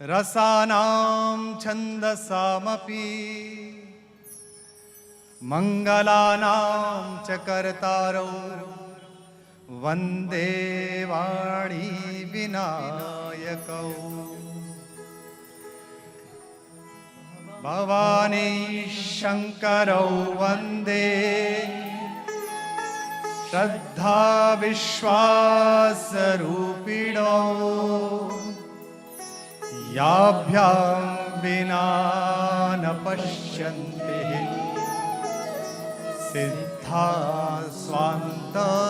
रसानां छन्दसामपि मङ्गलानां च कर्तारौ वन्दे वाणी विनायकौ। भवानी शङ्करौ वन्दे श्रद्धा विश्वासरूपिणौ याभ्यां विना न पश्यन्ति सिद्धा स्वान्तस्थमीश्वरम्।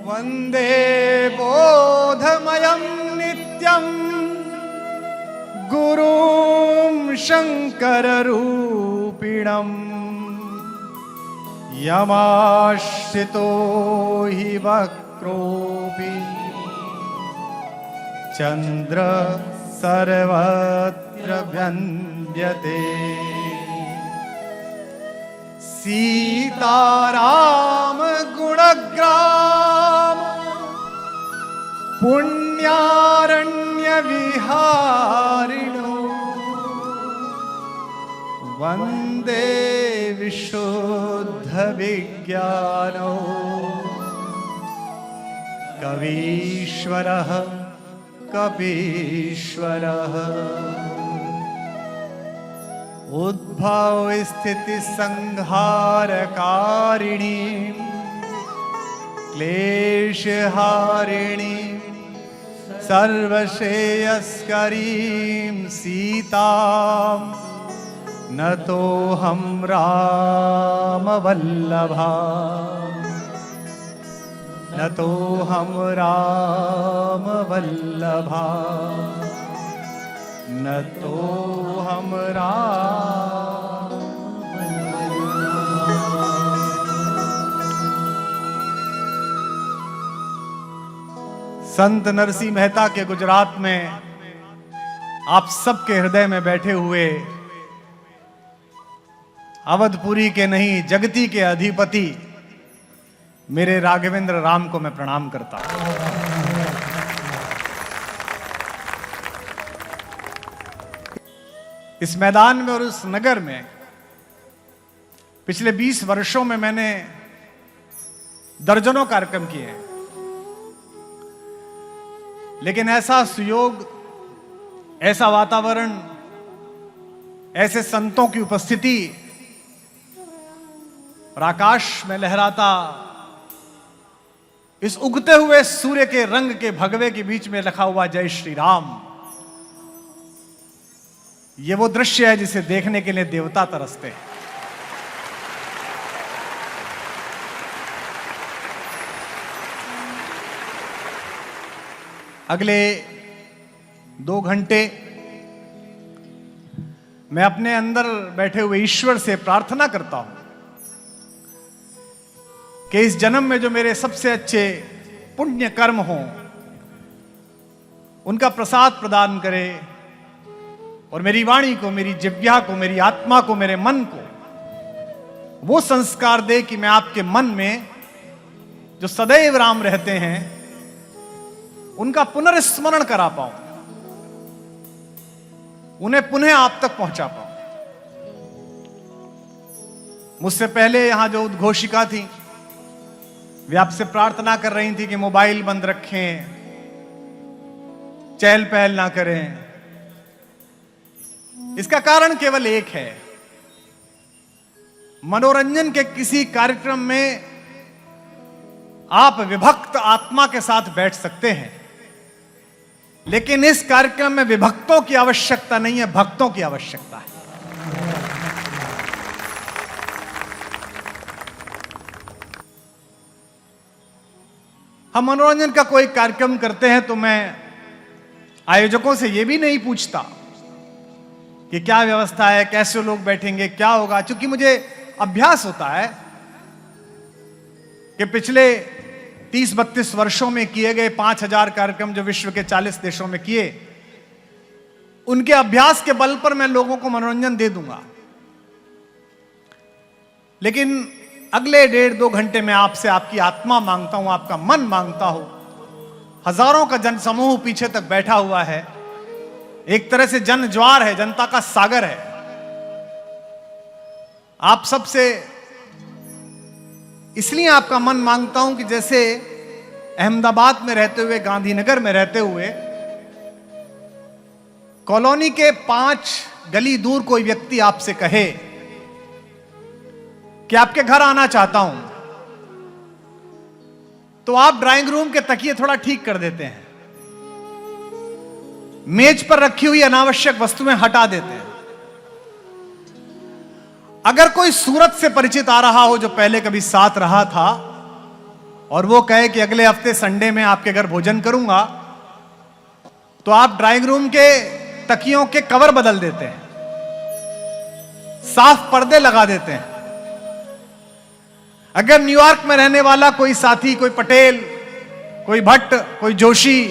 वन्दे बोधमयं नित्यं गुरुं शङ्कररूपिणम्। यमाश्रितो हि वक्रोऽपि चन्द्र सर्वत्र व्यन्द्यते। सीताराम गुणग्राम पुण्यारण्यविहारिणो वन्दे विशुद्धविज्ञानो कवीश्वरः कपीश्वरः। उद्भव स्थिति संहारकारिणी क्लेशहारिणी सर्वश्रेयस्करीं सीतां नतोऽहं रामवल्लभा नतोऽहं रामवल्लभा नतोऽहं राम। संत नरसिंह मेहता के गुजरात में आप सबके हृदय में बैठे हुए अवधपुरी के नहीं जगती के अधिपति मेरे राघवेंद्र राम को मैं प्रणाम करता हूं। इस मैदान में और उस नगर में पिछले 20 वर्षों में मैंने दर्जनों कार्यक्रम किए हैं, लेकिन ऐसा सुयोग, ऐसा वातावरण, ऐसे संतों की उपस्थिति और आकाश में लहराता इस उगते हुए सूर्य के रंग के भगवे के बीच में लिखा हुआ जय श्री राम, ये वो दृश्य है जिसे देखने के लिए देवता तरसते हैं। अगले 2 घंटे मैं अपने अंदर बैठे हुए ईश्वर से प्रार्थना करता हूं कि इस जन्म में जो मेरे सबसे अच्छे पुण्य कर्म हों उनका प्रसाद प्रदान करे और मेरी वाणी को, मेरी जिह्वा को, मेरी आत्मा को, मेरे मन को वो संस्कार दे कि मैं आपके मन में जो सदैव राम रहते हैं उनका पुनर्स्मरण करा पाऊं, उन्हें पुनः आप तक पहुंचा पाऊं। मुझसे पहले यहां जो उद्घोषिका थी वे आपसे प्रार्थना कर रही थी कि मोबाइल बंद रखें, चहल पहल ना करें। इसका कारण केवल एक है, मनोरंजन के किसी कार्यक्रम में आप विभक्त आत्मा के साथ बैठ सकते हैं, लेकिन इस कार्यक्रम में विभक्तों की आवश्यकता नहीं है, भक्तों की आवश्यकता है। हम मनोरंजन का कोई कार्यक्रम करते हैं तो मैं आयोजकों से यह भी नहीं पूछता कि क्या व्यवस्था है, कैसे लोग बैठेंगे, क्या होगा, क्योंकि मुझे अभ्यास होता है कि पिछले 30-32 वर्षों में किए गए 5000 कार्यक्रम जो विश्व के 40 देशों में किए, उनके अभ्यास के बल पर मैं लोगों को मनोरंजन दे दूंगा। लेकिन अगले 1.5-2 घंटे में आपसे आपकी आत्मा मांगता हूं, आपका मन मांगता हूं। हजारों का जन समूह पीछे तक बैठा हुआ है, एक तरह से जन ज्वार है, जनता का सागर है। आप सबसे इसलिए आपका मन मांगता हूं कि जैसे अहमदाबाद में रहते हुए, गांधीनगर में रहते हुए, कॉलोनी के 5 गली दूर कोई व्यक्ति आपसे कहे कि आपके घर आना चाहता हूं, तो आप ड्राइंग रूम के तकिए थोड़ा ठीक कर देते हैं, मेज पर रखी हुई अनावश्यक वस्तुएं हटा देते हैं। अगर कोई सूरत से परिचित आ रहा हो जो पहले कभी साथ रहा था और वो कहे कि अगले हफ्ते संडे में आपके घर भोजन करूंगा, तो आप ड्राइंग रूम के तकियों के कवर बदल देते हैं, साफ पर्दे लगा देते हैं। अगर न्यूयॉर्क में रहने वाला कोई साथी, कोई पटेल, कोई भट्ट, कोई जोशी,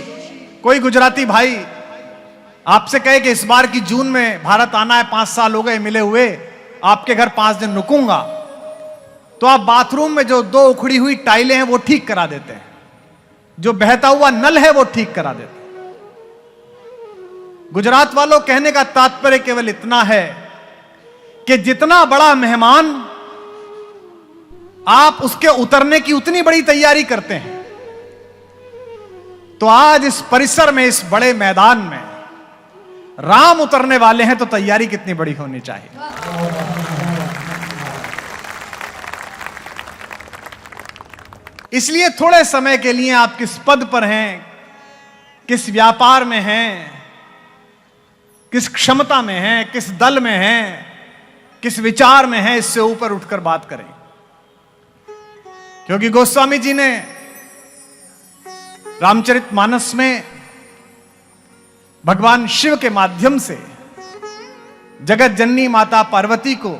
कोई गुजराती भाई आपसे कहे कि इस बार की जून में भारत आना है, 5 साल हो गए मिले हुए, आपके घर 5 दिन रुकूंगा, तो आप बाथरूम में जो 2 उखड़ी हुई टाइलें हैं वो ठीक करा देते हैं, जो बहता हुआ नल है वो ठीक करा देते हैं। गुजरात वालों, कहने का तात्पर्य केवल इतना है कि जितना बड़ा मेहमान आप उसके उतरने की उतनी बड़ी तैयारी करते हैं। तो आज इस परिसर में, इस बड़े मैदान में राम उतरने वाले हैं, तो तैयारी कितनी बड़ी होनी चाहिए। इसलिए थोड़े समय के लिए आप किस पद पर हैं, किस व्यापार में हैं, किस क्षमता में हैं, किस दल में हैं, किस विचार में हैं, इससे ऊपर उठकर बात करें। क्योंकि गोस्वामी जी ने रामचरितमानस में भगवान शिव के माध्यम से जगत जननी माता पार्वती को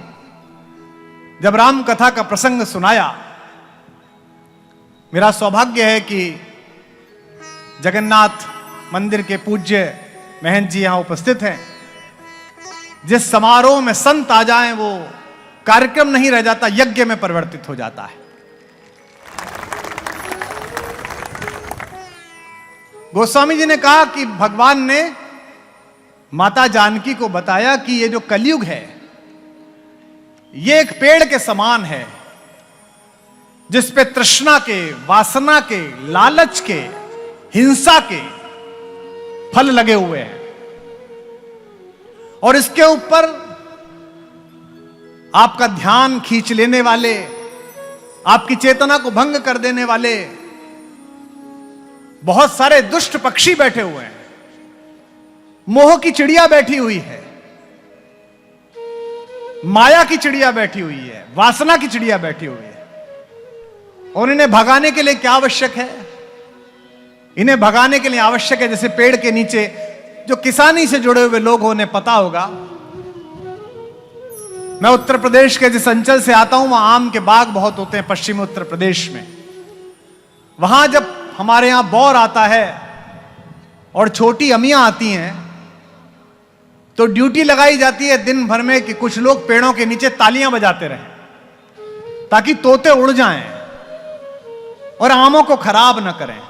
जब राम कथा का प्रसंग सुनाया, मेरा सौभाग्य है कि जगन्नाथ मंदिर के पूज्य महंत जी यहां उपस्थित हैं। जिस समारोह में संत आ जाएं वो कार्यक्रम नहीं रह जाता, यज्ञ में परिवर्तित हो जाता है। गोस्वामी जी ने कहा कि भगवान ने माता जानकी को बताया कि ये जो कलयुग है ये एक पेड़ के समान है, जिस पे तृष्णा के, वासना के, लालच के, हिंसा के फल लगे हुए हैं, और इसके ऊपर आपका ध्यान खींच लेने वाले, आपकी चेतना को भंग कर देने वाले बहुत सारे दुष्ट पक्षी बैठे हुए हैं। मोह की चिड़िया बैठी हुई है, माया की चिड़िया बैठी हुई है, वासना की चिड़िया बैठी हुई है। और इन्हें भगाने के लिए क्या आवश्यक है? इन्हें भगाने के लिए आवश्यक है, जैसे पेड़ के नीचे जो किसानी से जुड़े हुए लोग हो, उन्हें पता होगा। मैं उत्तर प्रदेश के जिस अंचल से आता हूं वहां आम के बाग बहुत होते हैं, पश्चिमी उत्तर प्रदेश में। वहां जब हमारे यहां बौर आता है और छोटी अमियां आती हैं, तो ड्यूटी लगाई जाती है दिन भर में कि कुछ लोग पेड़ों के नीचे तालियां बजाते रहें ताकि तोते उड़ जाएं और आमों को खराब न करें।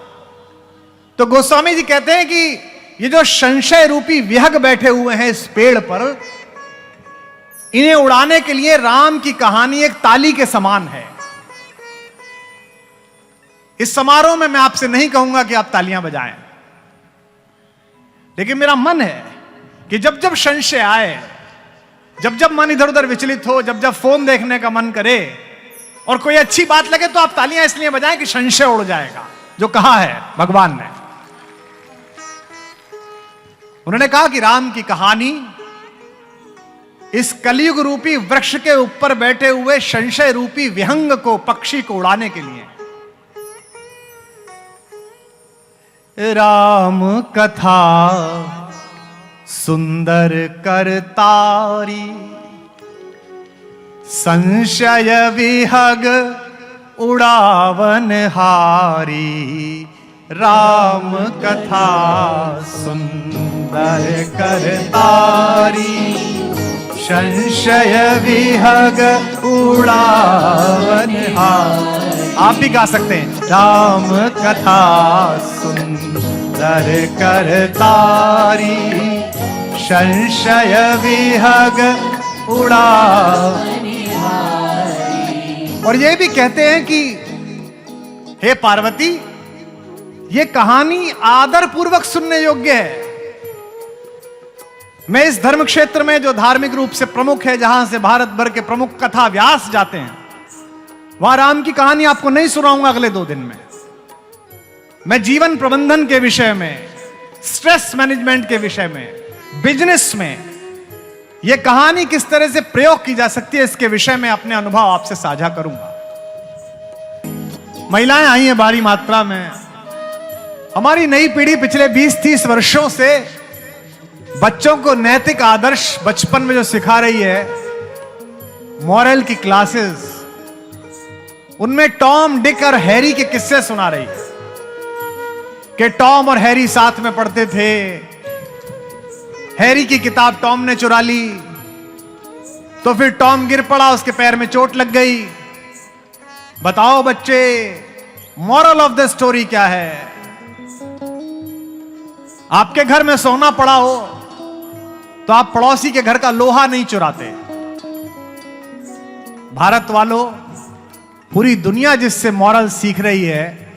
तो गोस्वामी जी कहते हैं कि ये जो संशय रूपी विहग बैठे हुए हैं इस पेड़ पर, इन्हें उड़ाने के लिए राम की कहानी एक ताली के समान है। इस समारोह में मैं आपसे नहीं कहूंगा कि आप तालियां बजाएं, लेकिन मेरा मन है कि जब जब संशय आए, जब जब मन इधर उधर विचलित हो, जब जब फोन देखने का मन करे और कोई अच्छी बात लगे, तो आप तालियां इसलिए बजाएं कि संशय उड़ जाएगा, जो कहा है भगवान ने। उन्होंने कहा कि राम की कहानी इस कलयुग रूपी वृक्ष के ऊपर बैठे हुए संशय रूपी विहंग को, पक्षी को उड़ाने के लिए। राम कथा सुंदर करतारी, संशय विहग उड़ावन हारी। राम कथा सुंदर करतारी, संशय विहग उड़ावन हार। आप भी गा सकते हैं। राम कथा सुंदर करतारी, संशय विहग उड़ावन हारी। और ये भी कहते हैं कि हे पार्वती, ये कहानी आदर पूर्वक सुनने योग्य है। मैं इस धर्म क्षेत्र में जो धार्मिक रूप से प्रमुख है, जहां से भारत भर के प्रमुख कथा व्यास जाते हैं, वहां राम की कहानी आपको नहीं सुनाऊंगा अगले 2 दिन में। मैं जीवन प्रबंधन के विषय में, स्ट्रेस मैनेजमेंट के विषय में, बिजनेस में यह कहानी किस तरह से प्रयोग की जा सकती है, इसके विषय में अपने अनुभव आपसे साझा करूंगा। महिलाएं आई हैं भारी मात्रा में। हमारी नई पीढ़ी पिछले 20-30 वर्षों से बच्चों को नैतिक आदर्श बचपन में जो सिखा रही है, मॉरल की क्लासेस, उनमें टॉम, डिक और हैरी के किस्से सुना रही है कि टॉम और हैरी साथ में पढ़ते थे, हैरी की किताब टॉम ने चुरा ली, तो फिर टॉम गिर पड़ा, उसके पैर में चोट लग गई। बताओ बच्चे, मॉरल ऑफ द स्टोरी क्या है? आपके घर में सोना पड़ा हो तो आप पड़ोसी के घर का लोहा नहीं चुराते। भारत वालों, पूरी दुनिया जिससे मॉरल सीख रही है,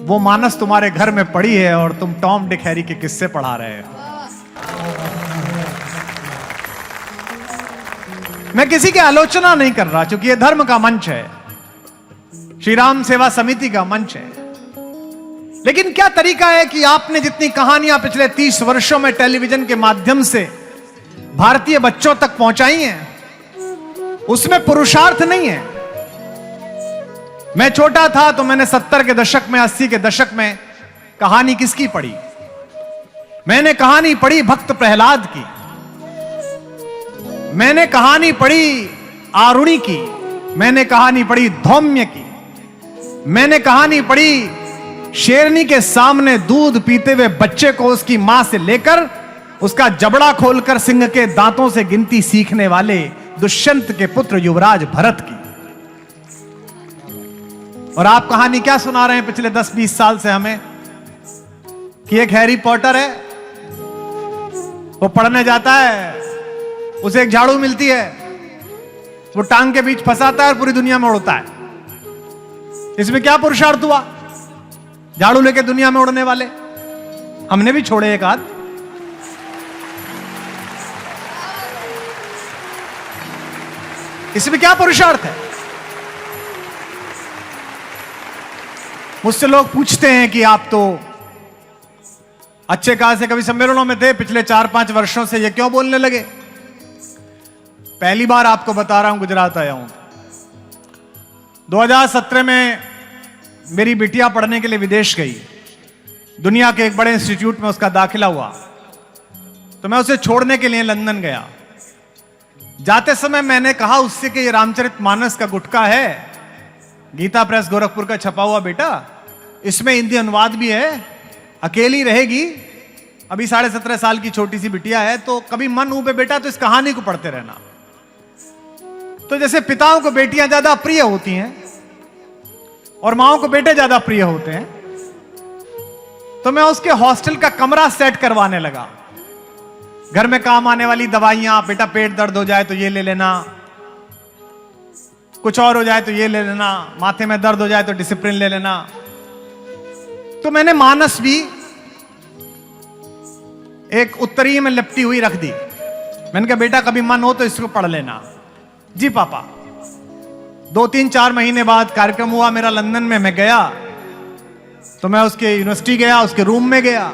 वो मानस तुम्हारे घर में पड़ी है और तुम टॉम, डिक, हैरी के किस्से पढ़ा रहे हो। मैं किसी की आलोचना नहीं कर रहा, क्योंकि यह धर्म का मंच है, श्री राम सेवा समिति का मंच है। लेकिन क्या तरीका है कि आपने जितनी कहानियां पिछले 30 वर्षों में टेलीविजन के माध्यम से भारतीय बच्चों तक पहुंचाई हैं, उसमें पुरुषार्थ नहीं है। मैं छोटा था तो मैंने 70 के दशक में, 80 के दशक में कहानी किसकी पढ़ी? मैंने कहानी पढ़ी भक्त प्रहलाद की, मैंने कहानी पढ़ी आरुणि की, मैंने कहानी पढ़ी धौम्य की, मैंने कहानी पढ़ी शेरनी के सामने दूध पीते हुए बच्चे को उसकी मां से लेकर उसका जबड़ा खोलकर सिंह के दांतों से गिनती सीखने वाले दुष्यंत के पुत्र युवराज भरत की। और आप कहानी क्या सुना रहे हैं पिछले 10-20 साल से हमें कि एक हैरी पॉटर है, वो पढ़ने जाता है, उसे एक झाड़ू मिलती है, वो टांग के बीच फंसाता है और पूरी दुनिया में उड़ता है। इसमें क्या पुरुषार्थ हुआ? झाड़ू लेके दुनिया में उड़ने वाले हमने भी छोड़े एक आध। इसमें क्या पुरुषार्थ है? मुझसे लोग पूछते हैं कि आप तो अच्छे खासे कवि सम्मेलनों में थे, पिछले 4-5 वर्षों से ये क्यों बोलने लगे? पहली बार आपको बता रहा हूं, गुजरात आया हूं। 2017 में मेरी बिटिया पढ़ने के लिए विदेश गई, दुनिया के एक बड़े इंस्टीट्यूट में उसका दाखिला हुआ, तो मैं उसे छोड़ने के लिए लंदन गया। जाते समय मैंने कहा उससे कि ये रामचरितमानस का गुटका है, गीता प्रेस गोरखपुर का छपा हुआ, बेटा इसमें हिंदी अनुवाद भी है, अकेली रहेगी, अभी 17.5 साल की छोटी सी बिटिया है, तो कभी मन ऊबे बेटा तो इस कहानी को पढ़ते रहना। तो जैसे पिताओं को बेटियां ज्यादा प्रिय होती हैं और माओ को बेटे ज्यादा प्रिय होते हैं, तो मैं उसके हॉस्टल का कमरा सेट करवाने लगा। घर में काम आने वाली दवाइयां, बेटा पेट दर्द हो जाए तो ये ले लेना, कुछ और हो जाए तो ये ले लेना, माथे में दर्द हो जाए तो डिसिप्लिन ले लेना। तो मैंने मानस भी एक उत्तरीय में लिपटी हुई रख दी। मैंने कहा बेटा कभी मन हो तो इसको पढ़ लेना। जी पापा। 2-3-4 महीने बाद कार्यक्रम हुआ मेरा लंदन में, मैं गया तो मैं उसके यूनिवर्सिटी गया, उसके रूम में गया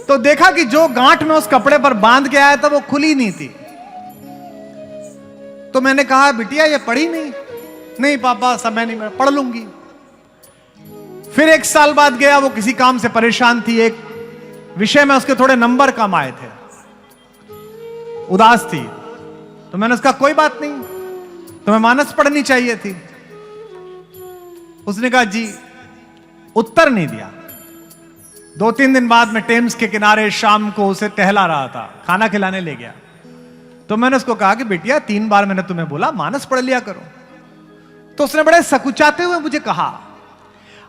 तो देखा कि जो गांठ में उस कपड़े पर बांध के आया था वो खुली नहीं थी। तो मैंने कहा बिटिया ये पढ़ी नहीं? नहीं पापा समय नहीं, मैं पढ़ लूंगी। फिर 1 साल बाद गया, वो किसी काम से परेशान थी, एक विषय में उसके थोड़े नंबर कम आए थे, उदास थी, तो मैंने उसका कोई बात नहीं, तुम्हें मानस पढ़नी चाहिए थी। उसने कहा जी, उत्तर नहीं दिया। 2-3 दिन बाद मैं टेम्स के किनारे शाम को उसे टहला रहा था, खाना खिलाने ले गया, तो मैंने उसको कहा कि बेटिया 3 बार मैंने तुम्हें बोला मानस पढ़ लिया करो। तो उसने बड़े सकुचाते हुए मुझे कहा,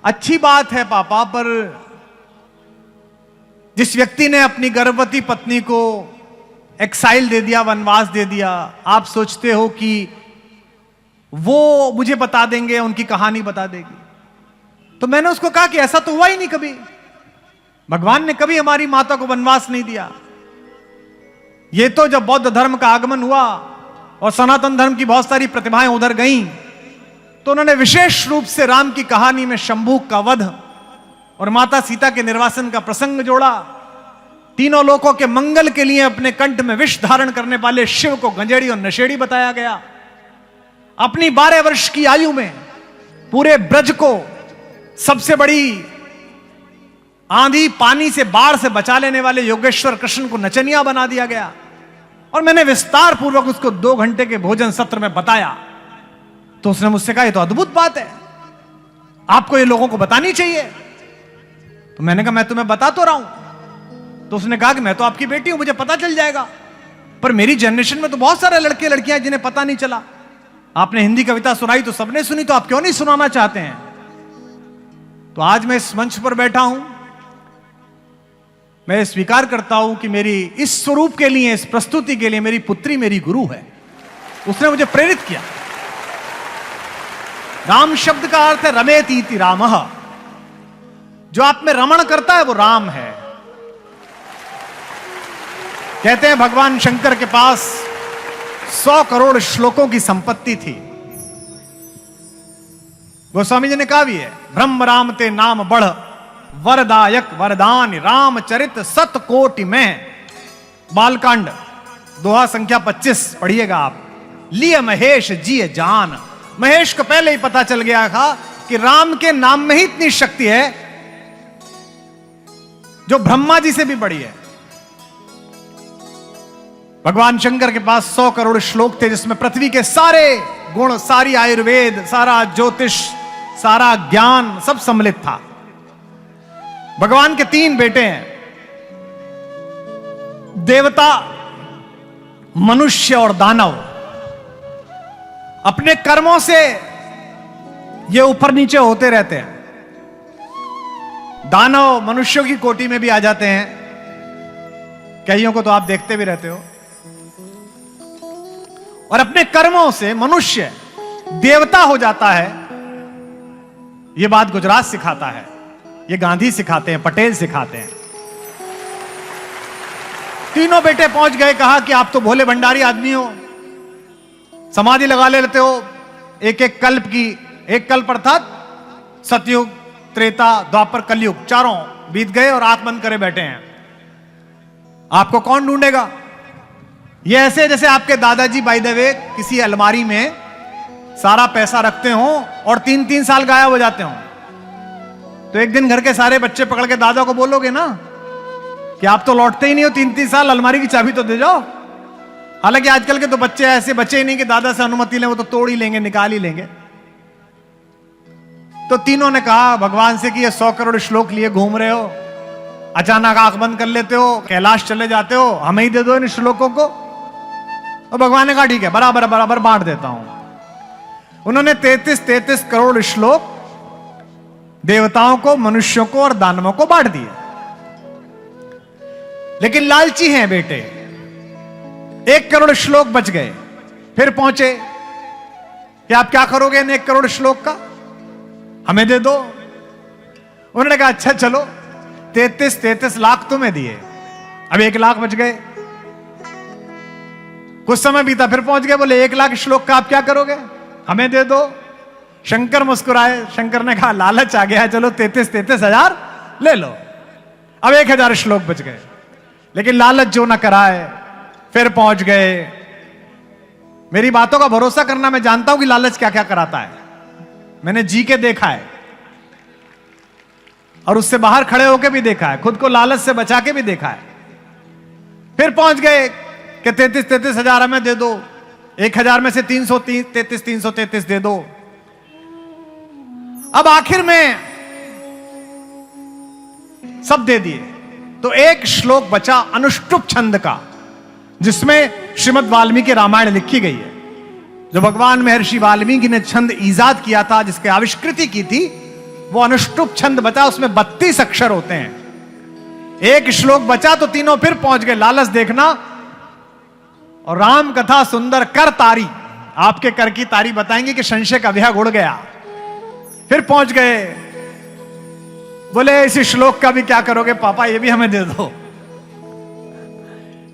अच्छी बात है पापा, पर जिस व्यक्ति ने अपनी गर्भवती पत्नी को एक्साइल दे दिया, वनवास दे दिया, आप सोचते हो कि वो मुझे बता देंगे, उनकी कहानी बता देगी? तो मैंने उसको कहा कि ऐसा तो हुआ ही नहीं कभी। भगवान ने कभी हमारी माता को वनवास नहीं दिया। ये तो जब बौद्ध धर्म का आगमन हुआ और सनातन धर्म की बहुत सारी प्रतिभाएं उधर गईं, तो उन्होंने विशेष रूप से राम की कहानी में शंभूक का वध और माता सीता के निर्वासन का प्रसंग जोड़ा। तीनों लोकों के मंगल के लिए अपने कंठ में विष धारण करने वाले शिव को गंजेड़ी और नशेड़ी बताया गया। अपनी 12 वर्ष की आयु में पूरे ब्रज को सबसे बड़ी आंधी पानी से, बाढ़ से बचा लेने वाले योगेश्वर कृष्ण को नचनिया बना दिया गया। और मैंने विस्तार पूर्वक उसको 2 घंटे के भोजन सत्र में बताया। तो उसने मुझसे कहा, ये तो अद्भुत बात है, आपको ये लोगों को बतानी चाहिए। तो मैंने कहा, मैं तुम्हें बता तो रहा हूं। तो उसने कहा कि मैं तो आपकी बेटी हूं, मुझे पता चल जाएगा, पर मेरी जनरेशन में तो बहुत सारे लड़के लड़कियां जिन्हें पता नहीं चला। आपने हिंदी कविता सुनाई तो सबने सुनी, तो आप क्यों नहीं सुनाना चाहते हैं? तो आज मैं इस मंच पर बैठा हूं, मैं स्वीकार करता हूं कि मेरी इस स्वरूप के लिए, इस प्रस्तुति के लिए मेरी पुत्री मेरी गुरु है। उसने मुझे प्रेरित किया। राम शब्द का अर्थ है रमेति इति रामः। जो आप में रमण करता है वो राम है। कहते हैं भगवान शंकर के पास 100 करोड़ श्लोकों की संपत्ति थी। गोस्वामी जी ने कहा भी है, ब्रह्म राम ते नाम बढ़ वरदायक वरदान रामचरित 100 कोटि में। बालकांड दोहा संख्या 25 पढ़िएगा आप। लिए महेश जिए जान। महेश को पहले ही पता चल गया था कि राम के नाम में ही इतनी शक्ति है जो ब्रह्मा जी से भी बड़ी है। भगवान शंकर के पास 100 करोड़ श्लोक थे, जिसमें पृथ्वी के सारे गुण, सारी आयुर्वेद, सारा ज्योतिष, सारा ज्ञान सब सम्मिलित था। भगवान के 3 बेटे हैं, देवता, मनुष्य और दानव। अपने कर्मों से ये ऊपर नीचे होते रहते हैं। दानव मनुष्यों की कोटि में भी आ जाते हैं, कईयों को तो आप देखते भी रहते हो। और अपने कर्मों से मनुष्य देवता हो जाता है। यह बात गुजरात सिखाता है, ये गांधी सिखाते हैं, पटेल सिखाते हैं। तीनों बेटे पहुंच गए, कहा कि आप तो भोले भंडारी आदमी हो, समाधि लगा लेते हो एक एक कल्प की। एक कल्प अर्थात सतयुग, त्रेता, द्वापर, कलयुग, चारों बीत गए और आंख बंद करे बैठे हैं। आपको कौन ढूंढेगा? ये ऐसे जैसे आपके दादाजी बाय द वे किसी अलमारी में सारा पैसा रखते हो और 3-3 साल गायब हो जाते हो। तो एक दिन घर के सारे बच्चे पकड़ के दादा को बोलोगे ना कि आप तो लौटते ही नहीं हो 3-3 साल, अलमारी की चाबी तो दे जाओ। हालांकि आजकल के तो बच्चे ऐसे बच्चे ही नहीं कि दादा से अनुमति लें, वो तो तोड़ ही लेंगे, निकाल ही लेंगे। तो तीनों ने कहा भगवान से कि ये 100 करोड़ श्लोक लिए घूम रहे हो, अचानक आंख बंद कर लेते हो, कैलाश चले जाते हो, हमें ही दे दो इन श्लोकों को। और भगवान ने कहा ठीक है, बराबर बराबर बांट देता हूं। उन्होंने 33 करोड़ श्लोक देवताओं को, मनुष्यों को और दानवों को बांट दिए। लेकिन लालची हैं बेटे, 1 करोड़ श्लोक बच गए। फिर पहुंचे कि आप क्या करोगे इन 1 करोड़ श्लोक का, हमें दे दो। उन्होंने कहा अच्छा चलो, 33 लाख तुम्हें दिए, अब 1 लाख बच गए। कुछ समय बीता, फिर पहुंच गए, बोले 1 लाख श्लोक का आप क्या करोगे, हमें दे दो। शंकर मुस्कुराए, शंकर ने कहा लालच आ गया, चलो 33 हजार ले लो। अब 1000 श्लोक बच गए, लेकिन लालच जो ना कराए। फिर पहुंच गए। मेरी बातों का भरोसा करना, मैं जानता हूं कि लालच क्या क्या कराता है, मैंने जी के देखा है और उससे बाहर खड़े होकर भी देखा है, खुद को लालच से बचा के भी देखा है। फिर पहुंच गए कि 33 हजार हमें दे दो, 1000 में से 333 दे दो। अब आखिर में सब दे दिए, तो एक श्लोक बचा अनुष्टुप छंद का, जिसमें श्रीमद् वाल्मीकि रामायण लिखी गई है। जो भगवान महर्षि वाल्मीकि ने छंद ईजाद किया था, जिसकी आविष्कृति की थी, वो अनुष्टुप छंद बचा। उसमें 32 अक्षर होते हैं। एक श्लोक बचा तो तीनों फिर पहुंच गए। लालच देखना। और राम कथा सुंदर कर तारी, आपके कर की तारी बताएंगे कि संशय का विहग उड़ गया। फिर पहुंच गए, बोले इसी श्लोक का भी क्या करोगे पापा, ये भी हमें दे दो।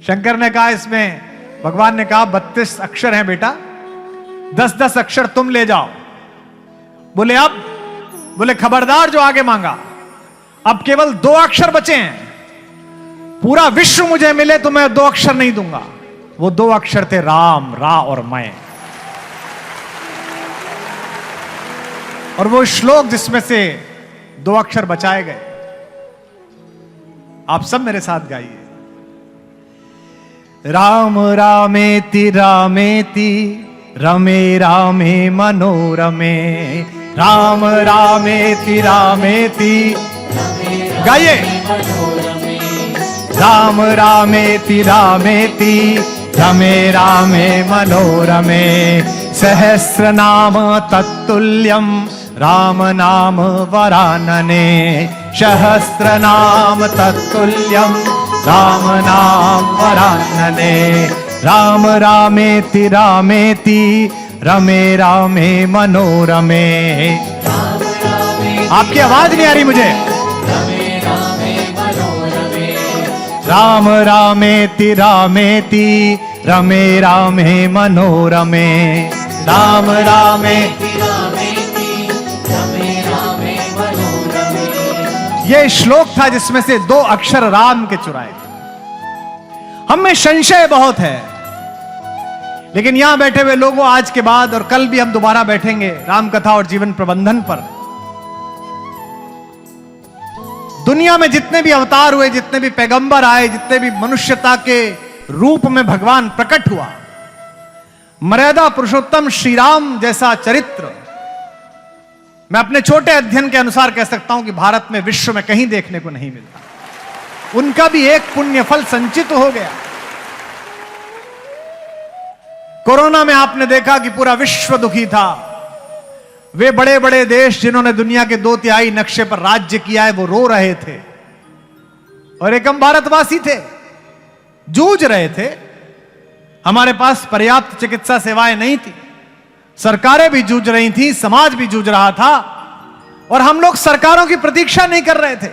शंकर ने कहा, इसमें भगवान ने कहा 32 अक्षर हैं बेटा, 10-10 अक्षर तुम ले जाओ। बोले अब? बोले खबरदार जो आगे मांगा, अब केवल 2 अक्षर बचे हैं। पूरा विश्व मुझे मिले तो मैं 2 अक्षर नहीं दूंगा। वो 2 अक्षर थे राम, रा और मैं। और वो श्लोक जिसमें से 2 अक्षर बचाए गए, आप सब मेरे साथ गाइए। राम रामेति रामेति रमे रामे मनोरमे, राम रामेति रामेति, गाइए। राम रामेति रामेति रमे रामे मनोरमे, सहस्र नाम तत्तुल्यम राम नाम वरानने, सहस्र नाम तत्तुल्यम राम नाम वरानने, राम रामेति रामेति रमे रामे मनोरमे। आपकी आवाज नहीं आ रही मुझे। राम रामेति रामेति रमे रामे मनोरमे, राम रामेति रामेति रमे रामे मनोरमे। यह श्लोक था जिसमें से 2 अक्षर राम के चुराए। हम में संशय बहुत है, लेकिन यहां बैठे हुए लोगों, आज के बाद और कल भी हम दोबारा बैठेंगे राम कथा और जीवन प्रबंधन पर। दुनिया में जितने भी अवतार हुए, जितने भी पैगंबर आए, जितने भी मनुष्यता के रूप में भगवान प्रकट हुआ, मर्यादा पुरुषोत्तम श्री राम जैसा चरित्र मैं अपने छोटे अध्ययन के अनुसार कह सकता हूं कि भारत में, विश्व में कहीं देखने को नहीं मिलता। उनका भी एक पुण्य फल संचित हो गया। कोरोना में आपने देखा कि पूरा विश्व दुखी था। वे बड़े बड़े देश जिन्होंने दुनिया के 2/3 नक्शे पर राज्य किया है, वो रो रहे थे। और एक हम भारतवासी थे, जूझ रहे थे। हमारे पास पर्याप्त चिकित्सा सेवाएं नहीं थी, सरकारें भी जूझ रही थी, समाज भी जूझ रहा था, और हम लोग सरकारों की प्रतीक्षा नहीं कर रहे थे।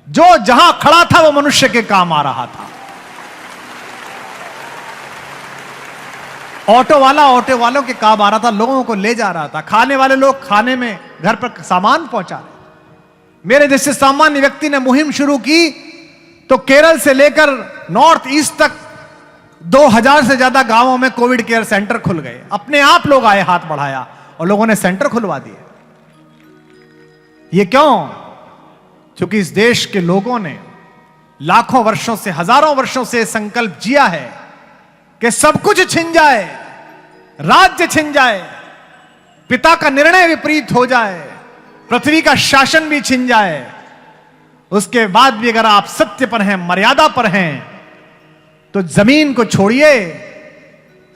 जो जहां खड़ा था वो मनुष्य के काम आ रहा था। ऑटो वालों के काम आ रहा था, लोगों को ले जा रहा था। खाने वाले लोग खाने में घर पर सामान पहुंचा रहे। मेरे जैसे सामान्य व्यक्ति ने मुहिम शुरू की तो केरल से लेकर नॉर्थ ईस्ट तक 2000 से ज्यादा गांवों में कोविड केयर सेंटर खुल गए। अपने आप लोग आए, हाथ बढ़ाया और लोगों ने सेंटर खुलवा दिए। ये क्यों? क्योंकि इस देश के लोगों ने लाखों वर्षों से, हजारों वर्षों से संकल्प जिया है कि सब कुछ छिन जाए, राज्य छिन जाए, पिता का निर्णय विपरीत हो जाए, पृथ्वी का शासन भी छिन जाए, उसके बाद भी अगर आप सत्य पर हैं, मर्यादा पर हैं, तो जमीन को छोड़िए,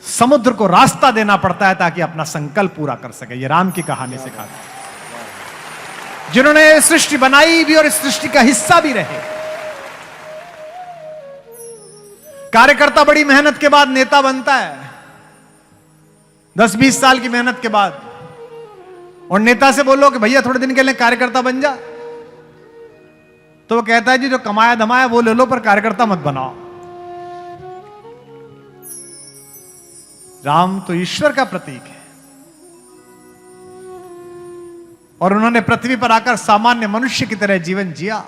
समुद्र को रास्ता देना पड़ता है ताकि अपना संकल्प पूरा कर सके। ये राम की कहानी सिखाती है, जिन्होंने सृष्टि बनाई भी और इस सृष्टि का हिस्सा भी रहे। कार्यकर्ता बड़ी मेहनत के बाद नेता बनता है, 10-20 साल की मेहनत के बाद। और नेता से बोलो कि भैया थोड़े दिन के लिए कार्यकर्ता बन जा, तो वो कहता है जी जो कमाया धमाया वो ले लो, पर कार्यकर्ता मत बनाओ। राम तो ईश्वर का प्रतीक है, और उन्होंने पृथ्वी पर आकर सामान्य मनुष्य की तरह जीवन जिया।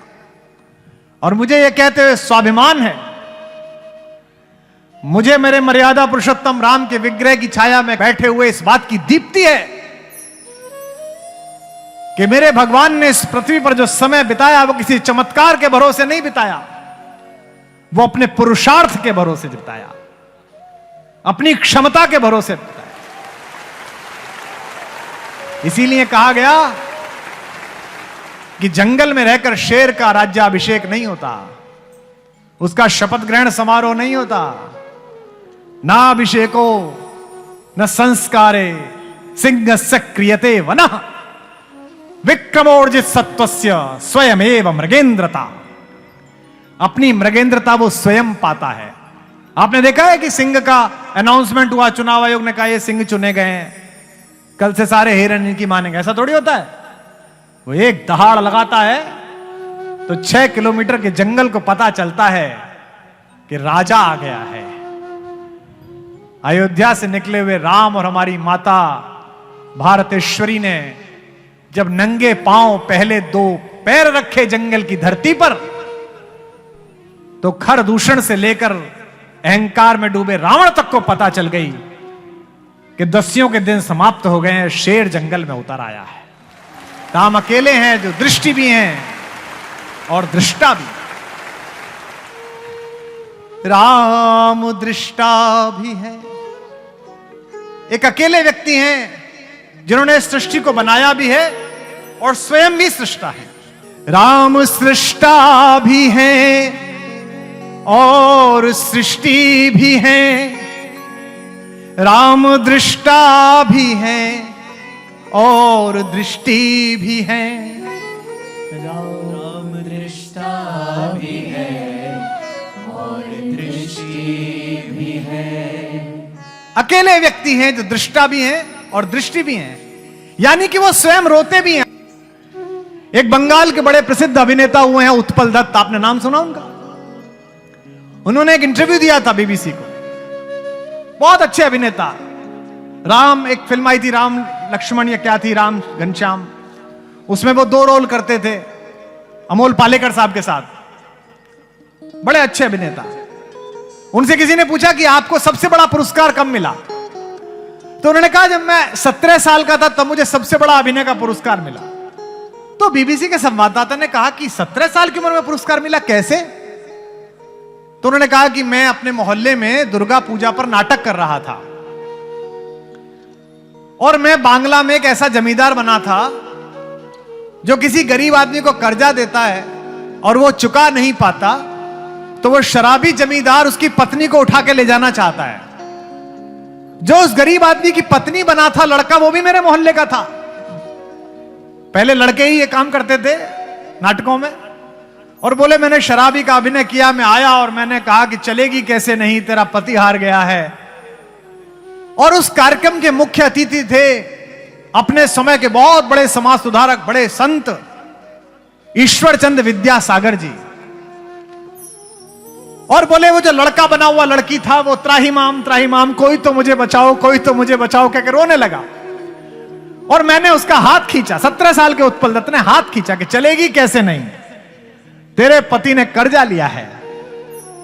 और मुझे यह कहते हुए स्वाभिमान है, मुझे मेरे मर्यादा पुरुषोत्तम राम के विग्रह की छाया में बैठे हुए इस बात की दीप्ति है कि मेरे भगवान ने इस पृथ्वी पर जो समय बिताया वो किसी चमत्कार के भरोसे नहीं बिताया, वो अपने पुरुषार्थ के भरोसे बिताया, अपनी क्षमता के भरोसे बिताया। इसीलिए कहा गया कि जंगल में रहकर शेर का राज्याभिषेक नहीं होता, उसका शपथ ग्रहण समारोह नहीं होता, नाभिषेको न संस्कारे सिंहस्य क्रियते वनः विक्रमोर्जित सत्वस्य स्वयमेव मृगेंद्रता। अपनी मृगेंद्रता वो स्वयं पाता है। आपने देखा है कि सिंह का अनाउंसमेंट हुआ, चुनाव आयोग ने कहा ये सिंह चुने गए हैं, कल से सारे हिरण इनकी मानेंगे, ऐसा थोड़ी होता है। वो एक दहाड़ लगाता है तो 6 किलोमीटर के जंगल को पता चलता है कि राजा आ गया है। अयोध्या से निकले हुए राम और हमारी माता भारतेश्वरी ने जब नंगे पांव पहले 2 पैर रखे जंगल की धरती पर, तो खर दूषण से लेकर अहंकार में डूबे रावण तक को पता चल गई कि दस्युओं के दिन समाप्त हो गए हैं, शेर जंगल में उतर आया है। तो हम अकेले हैं जो दृष्टि भी हैं और दृष्टा भी। राम दृष्टा भी है। एक अकेले व्यक्ति हैं जिन्होंने सृष्टि को बनाया भी है और स्वयं भी सृष्टा है। राम सृष्टा भी है और सृष्टि भी है। राम दृष्टा भी है और दृष्टि भी है। राम दृष्टा भी है और दृष्टि भी है। अकेले व्यक्ति हैं जो दृष्टा भी हैं और दृष्टि भी हैं, यानी कि वो स्वयं रोते भी हैं। एक बंगाल के बड़े प्रसिद्ध अभिनेता हुए हैं उत्पल दत्त, आपने नाम सुना उनका? उन्होंने एक इंटरव्यू दिया था बीबीसी को। बहुत अच्छे अभिनेता। राम, एक फिल्म आई थी राम लक्ष्मण या क्या थी, राम घनश्याम, उसमें वो 2 रोल करते थे अमोल पालेकर साहब के साथ। बड़े अच्छे अभिनेता। उनसे किसी ने पूछा कि आपको सबसे बड़ा पुरस्कार कब मिला? तो उन्होंने कहा जब मैं 17 साल का था तब मुझे सबसे बड़ा अभिनय का पुरस्कार मिला। तो बीबीसी के संवाददाता ने कहा कि 17 साल की उम्र में पुरस्कार मिला, कैसे? तो उन्होंने कहा कि मैं अपने मोहल्ले में दुर्गा पूजा पर नाटक कर रहा था और मैं बांग्ला में एक ऐसा जमींदार बना था जो किसी गरीब आदमी को कर्जा देता है और वो चुका नहीं पाता, तो वो शराबी जमींदार उसकी पत्नी को उठा के ले जाना चाहता है। जो उस गरीब आदमी की पत्नी बना था लड़का, वो भी मेरे मोहल्ले का था। पहले लड़के ही ये काम करते थे नाटकों में, और बोले मैंने शराबी का अभिनय किया, मैं आया और मैंने कहा कि चलेगी कैसे नहीं, तेरा पति हार गया है। और उस कार्यक्रम के मुख्य अतिथि थे अपने समय के बहुत बड़े समाज सुधारक, बड़े संत ईश्वरचंद विद्यासागर जी। और बोले वो जो लड़का बना हुआ लड़की था वो त्राहिमाम, कोई तो मुझे बचाओ, कोई तो मुझे बचाओ कहकर रोने लगा। और मैंने उसका हाथ खींचा, 17 साल के उत्पल दत्त ने हाथ खींचा कि चलेगी कैसे नहीं, तेरे पति ने कर्जा लिया है।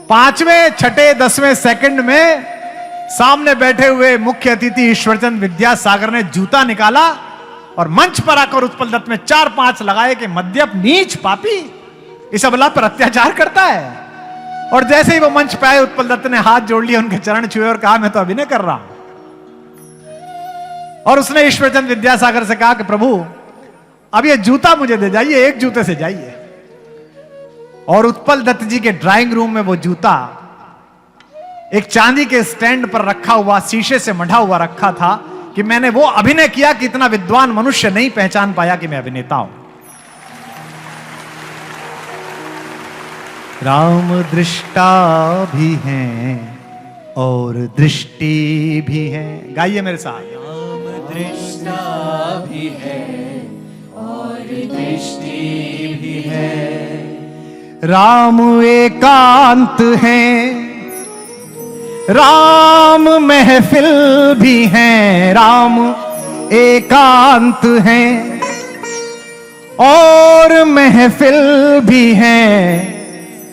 5वें, 6ठे, 10वें सेकंड में सामने बैठे हुए मुख्य अतिथि ईश्वरचंद विद्यासागर ने जूता निकाला और मंच पर आकर उत्पल दत्त में 4-5 लगाए कि मद्यप, नीच, पापी, इस अबला पर अत्याचार करता है। और जैसे ही वो मंच पे आए उत्पल दत्त ने हाथ जोड़ लिए, उनके चरण छुए और कहा मैं तो अभिनय कर रहा हूं। और उसने ईश्वरचंद विद्यासागर से कहा कि प्रभु अब ये जूता मुझे दे जाइए, एक जूते से जाइए। और उत्पल दत्त जी के ड्राइंग रूम में वो जूता एक चांदी के स्टैंड पर रखा हुआ, शीशे से मढ़ा हुआ रखा था कि मैंने वो अभिनय किया कि इतना विद्वान मनुष्य नहीं पहचान पाया कि मैं अभिनेता हूं। राम दृष्टा भी हैं और दृष्टि भी है। गाइए मेरे साथ। राम दृष्टा भी है और दृष्टि भी है। राम एकांत है, राम महफिल भी है। राम एकांत है और महफिल भी है।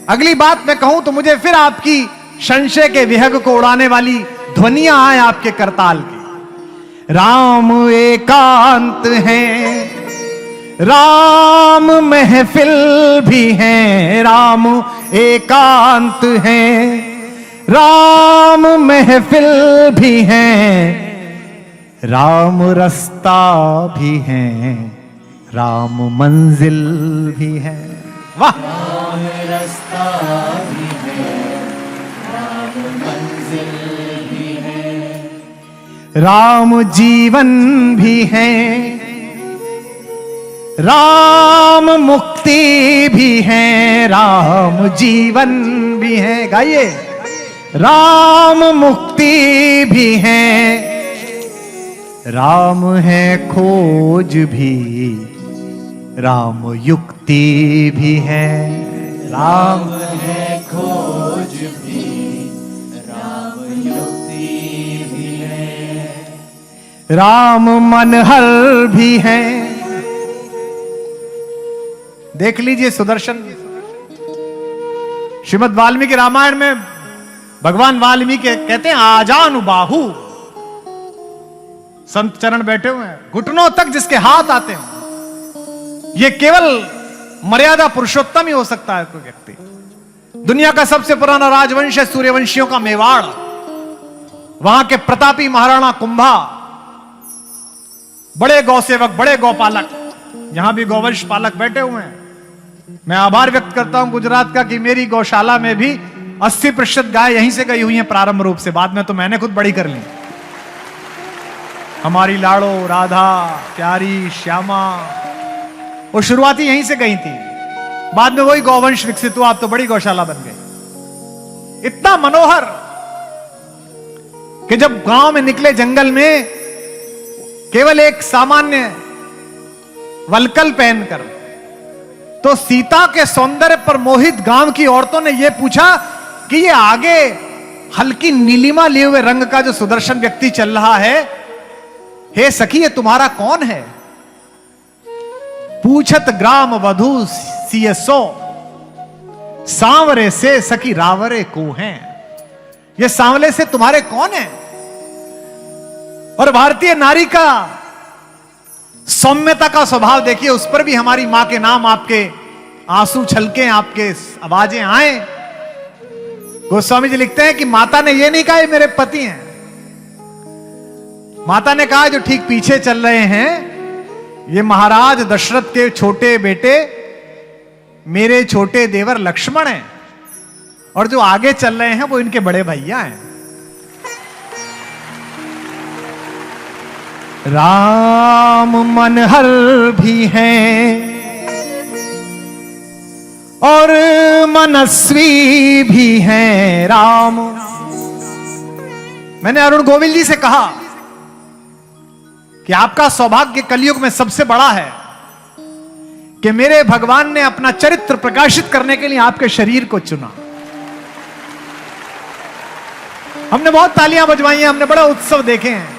अगली बात मैं कहूं तो मुझे फिर आपकी संशय के विहग को उड़ाने वाली ध्वनियां आए आपके करताल की। राम एकांत है, राम महफिल भी है। राम एकांत है, राम महफिल भी है। राम रास्ता भी है, राम मंजिल भी है। वाह! राम रास्ता भी है, राम मंजिल भी राम जीवन भी है, राम मुक्ति भी है, राम जीवन भी है। गाइए, राम मुक्ति भी है, राम है खोज भी, राम युक्ति भी है। राम है खोज भी, राम युक्ति भी है। राम मनहर भी है। देख लीजिए सुदर्शन, श्रीमद् वाल्मीकि रामायण में भगवान वाल्मीकि कहते हैं आजानुबाहु, संत चरण बैठे हुए हैं, घुटनों तक जिसके हाथ आते हैं, ये केवल मर्यादा पुरुषोत्तम ही हो सकता है कोई व्यक्ति। दुनिया का सबसे पुराना राजवंश है सूर्यवंशियों का मेवाड़, वहां के प्रतापी महाराणा कुंभा, बड़े गौसेवक, बड़े गौपालक, यहां भी गौवंश पालक बैठे हुए हैं। मैं आभार व्यक्त करता हूं गुजरात का कि मेरी गौशाला में भी 80% गाय यहीं से गई हुई हैं प्रारंभ रूप से, बाद में तो मैंने खुद बड़ी कर ली। हमारी लाड़ो, राधा, प्यारी, श्यामा, वो शुरुआती यहीं से गई थी, बाद में वही गौवंश विकसित हुआ, अब तो बड़ी गौशाला बन गई। इतना मनोहर कि जब गांव में निकले जंगल में केवल एक सामान्य वलकल पहनकर, तो सीता के सौंदर्य पर मोहित गांव की औरतों ने यह पूछा कि ये आगे हल्की नीलिमा लिए हुए रंग का जो सुदर्शन व्यक्ति चल रहा है, हे सखी ये तुम्हारा कौन है? पूछत ग्राम वधु सियसो, सांवरे से सखी रावरे को हैं। ये सांवले से तुम्हारे कौन है? और भारतीय नारी का सौम्यता का स्वभाव देखिए, उस पर भी हमारी मां के नाम आपके आंसू छलके, आपके आवाजें आए। गोस्वामी जी लिखते हैं कि माता ने यह नहीं कहा ये मेरे पति हैं, माता ने कहा जो ठीक पीछे चल रहे हैं ये महाराज दशरथ के छोटे बेटे मेरे छोटे देवर लक्ष्मण हैं, और जो आगे चल रहे हैं वो इनके बड़े भैया हैं। राम मनहर भी हैं और मनस्वी भी हैं राम। मैंने अरुण गोविल जी से कहा कि आपका सौभाग्य कलयुग में सबसे बड़ा है कि मेरे भगवान ने अपना चरित्र प्रकाशित करने के लिए आपके शरीर को चुना। हमने बहुत तालियां बजवाई हैं, हमने बड़ा उत्सव देखे हैं,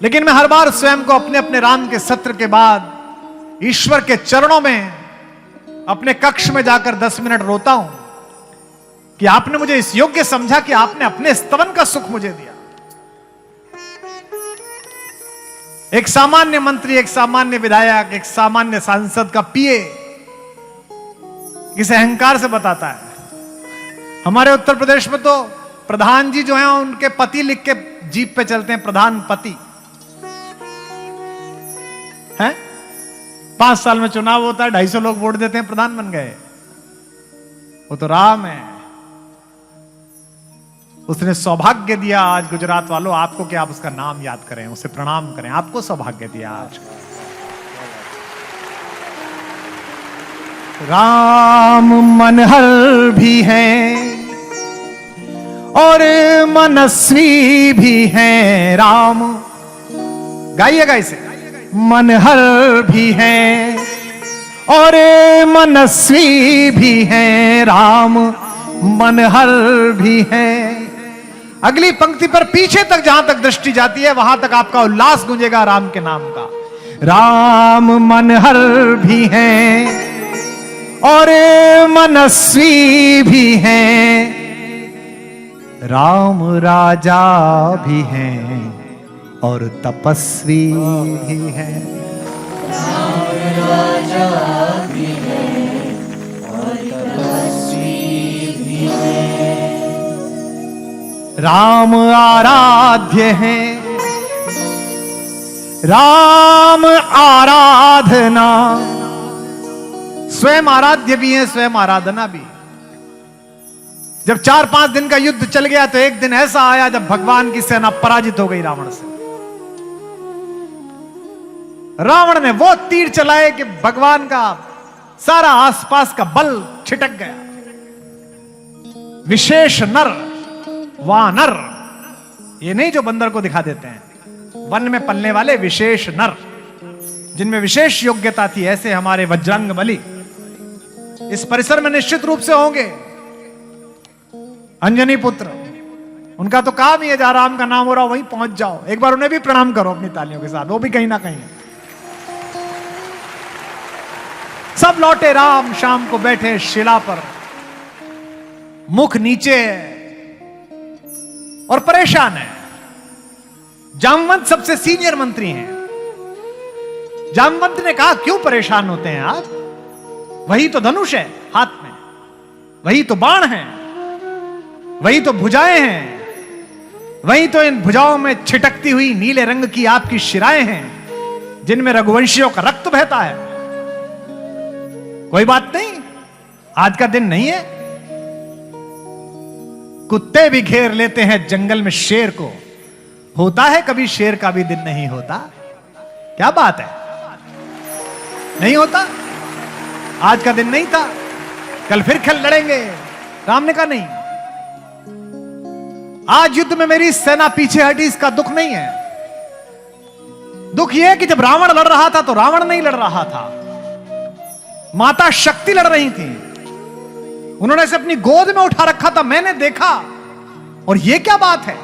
लेकिन मैं हर बार स्वयं को अपने अपने राम के सत्र के बाद ईश्वर के चरणों में अपने कक्ष में जाकर 10 मिनट रोता हूं कि आपने मुझे इस योग्य समझा कि आपने अपने स्तवन का सुख मुझे दिया। एक सामान्य मंत्री, एक सामान्य विधायक, एक सामान्य सांसद का पीए इस अहंकार से बताता है। हमारे उत्तर प्रदेश में तो प्रधान जी जो हैं उनके पति लिख के जीप पे चलते हैं, प्रधान पति हैं। 5 साल में चुनाव होता है, 250 लोग वोट देते हैं, प्रधान बन गए। वो तो राम है, उसने सौभाग्य दिया आज गुजरात वालों आपको कि आप उसका नाम याद करें, उसे प्रणाम करें, आपको सौभाग्य दिया आज। राम मनहर भी हैं और मनस्वी भी हैं राम। गाइएगा इसे, मनहर भी हैं और मनस्वी भी हैं राम, मनहर भी हैं। अगली पंक्ति पर पीछे तक जहां तक दृष्टि जाती है वहां तक आपका उल्लास गूंजेगा राम के नाम का। राम मनहर भी हैं और मनस्वी भी हैं, राम राजा भी हैं और तपस्वी भी हैं। राम राजा भी है और तपस्वी भी है। राम आराध्य हैं, राम आराधना, स्वयं आराध्य भी है, स्वयं आराधना भी। जब 4-5 दिन का युद्ध चल गया तो एक दिन ऐसा आया जब भगवान की सेना पराजित हो गई रावण से। रावण ने वो तीर चलाए कि भगवान का सारा आसपास का बल छिटक गया। विशेष नर वानर, ये नहीं जो बंदर को दिखा देते हैं, वन में पलने वाले विशेष नर जिनमें विशेष योग्यता थी, ऐसे हमारे वज्रांग बली इस परिसर में निश्चित रूप से होंगे। अंजनी पुत्र, उनका तो काम ही है जहां राम का नाम हो रहा वहीं पहुंच जाओ। एक बार उन्हें भी प्रणाम करो अपनी तालियों के साथ, वो भी कहीं ना कहीं। सब लौटे राम शाम को बैठे शिला पर, मुख नीचे और परेशान है। जामवंत सबसे सीनियर मंत्री हैं। जामवंत ने कहा, क्यों परेशान होते हैं आप? वही तो धनुष है हाथ में, वही तो बाण है, वही तो भुजाएं हैं, वही तो इन भुजाओं में छिटकती हुई नीले रंग की आपकी शिराएं हैं जिनमें रघुवंशियों का रक्त बहता है। कोई बात नहीं, आज का दिन नहीं है। कुत्ते भी घेर लेते हैं जंगल में शेर को, होता है कभी शेर का भी दिन नहीं होता। क्या बात है, नहीं होता? आज का दिन नहीं था, कल फिर खेल लड़ेंगे। राम ने कहा नहीं, आज युद्ध में मेरी सेना पीछे हटी, इसका दुख नहीं है। दुख यह कि जब रावण लड़ रहा था तो रावण नहीं लड़ रहा था, माता शक्ति लड़ रही थी। उन्होंने इसे अपनी गोद में उठा रखा था, मैंने देखा। और यह क्या बात है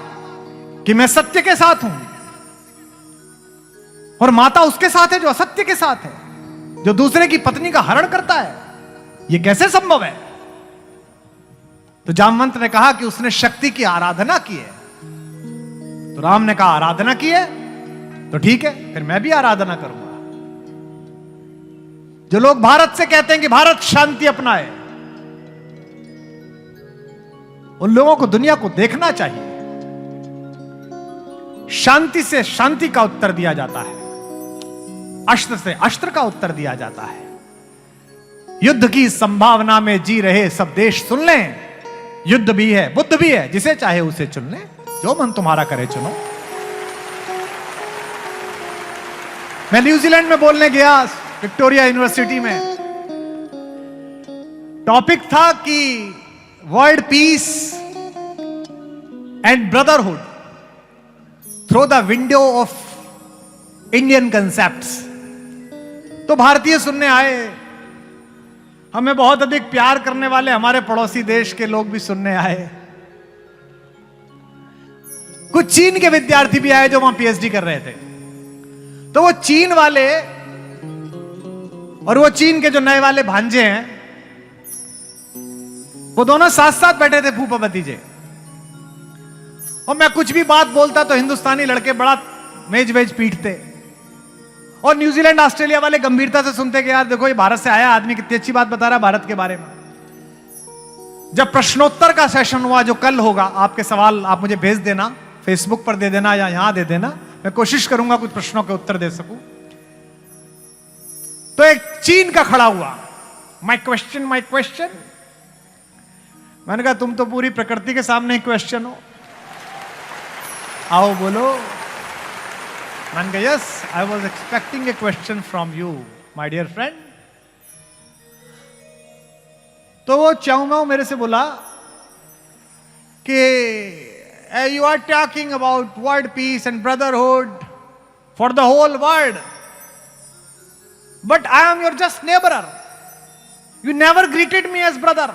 कि मैं सत्य के साथ हूं और माता उसके साथ है जो असत्य के साथ है, जो दूसरे की पत्नी का हरण करता है। यह कैसे संभव है? तो जामवंत ने कहा कि उसने शक्ति की आराधना की है। तो राम ने कहा, आराधना की है तो ठीक है, फिर मैं भी आराधना करूंगा। जो लोग भारत से कहते हैं कि भारत शांति अपनाए, उन लोगों को दुनिया को देखना चाहिए। शांति से शांति का उत्तर दिया जाता है, अस्त्र से अस्त्र का उत्तर दिया जाता है। युद्ध की संभावना में जी रहे सब देश सुन लें, युद्ध भी है, बुद्ध भी है, जिसे चाहे उसे चुन ले, जो मन तुम्हारा करे चुनो। मैं न्यूजीलैंड में बोलने गया, विक्टोरिया यूनिवर्सिटी में। टॉपिक था कि world peace and brotherhood through the window of Indian concepts. तो भारतीय सुनने आए, हमें बहुत अधिक प्यार करने वाले हमारे पड़ोसी देश के लोग भी सुनने आए। कुछ चीन के विद्यार्थी भी आए जो वहां पीएचडी कर रहे थे। तो वो चीन वाले और वो चीन के जो नए वाले भांजे हैं, वो दोनों साथ साथ बैठे थे, फूफा भतीजे। और मैं कुछ भी बात बोलता तो हिंदुस्तानी लड़के बड़ा मेज वेज पीटते, और न्यूजीलैंड ऑस्ट्रेलिया वाले गंभीरता से सुनते कि यार देखो, ये भारत से आया आदमी कितनी अच्छी बात बता रहा है भारत के बारे में। जब प्रश्नोत्तर का सेशन हुआ जो कल होगा, आपके सवाल आप मुझे भेज देना, फेसबुक पर दे देना या यहां दे देना, मैं कोशिश करूंगा कुछ प्रश्नों के उत्तर दे सकूं। तो एक चीन का खड़ा हुआ, माय क्वेश्चन माय क्वेश्चन। मैंने कहा तुम तो पूरी प्रकृति के सामने ही क्वेश्चन हो, आओ बोलो। मैंने कहा yes, I was expecting a question from you my dear friend. तो वो चाऊंगा मेरे से बोला कि you are talking about world peace and brotherhood for the whole world, but I am your just neighbour, you never greeted me as brother.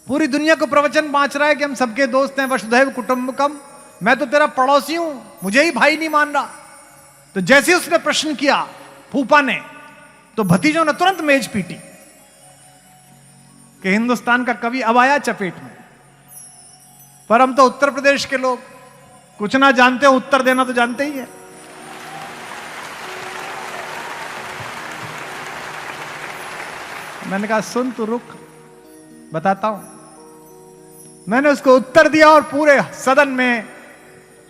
पूरी दुनिया को प्रवचन बांच रहा है कि हम सबके दोस्त हैं, वसुधैव कुटुंबकम, मैं तो तेरा पड़ोसी हूं, मुझे ही भाई नहीं मान रहा। तो जैसे उसने प्रश्न किया फूफा ने, तो भतीजों ने तुरंत मेज पीटी कि हिंदुस्तान का कवि अब आया चपेट में। पर हम तो उत्तर प्रदेश के लोग कुछ ना जानते हो, उत्तर देना तो जानते ही है। मैंने कहा सुन तू रुक, बताता हूं। मैंने उसको उत्तर दिया और पूरे सदन में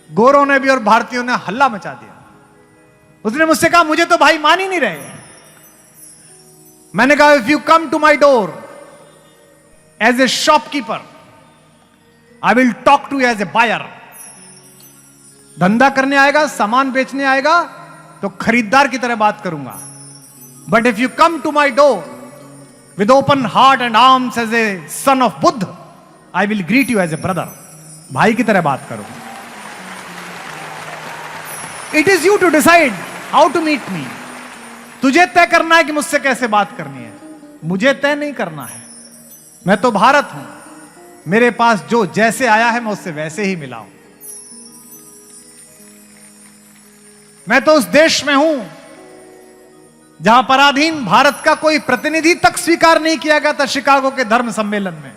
गोरों ने भी और भारतीयों ने हल्ला मचा दिया। उसने मुझसे कहा मुझे तो भाई मान ही नहीं रहे। मैंने कहा if you come to my door as a shopkeeper I will talk to as a buyer. धंधा करने आएगा, सामान बेचने आएगा तो खरीदार की तरह बात करूंगा। But if you come to my door with open heart and arms as a son of Buddha, I will greet you as a brother. भाई की तरह बात करो। It is you to decide how to meet me. तुझे तय करना है कि मुझसे कैसे बात करनी है, मुझे तय नहीं करना है। मैं तो भारत हूं, मेरे पास जो जैसे आया है मैं उससे वैसे ही मिला हूं। मैं तो उस देश में हूं जहां पराधीन भारत का कोई प्रतिनिधि तक स्वीकार नहीं किया गया था शिकागो के धर्म सम्मेलन में।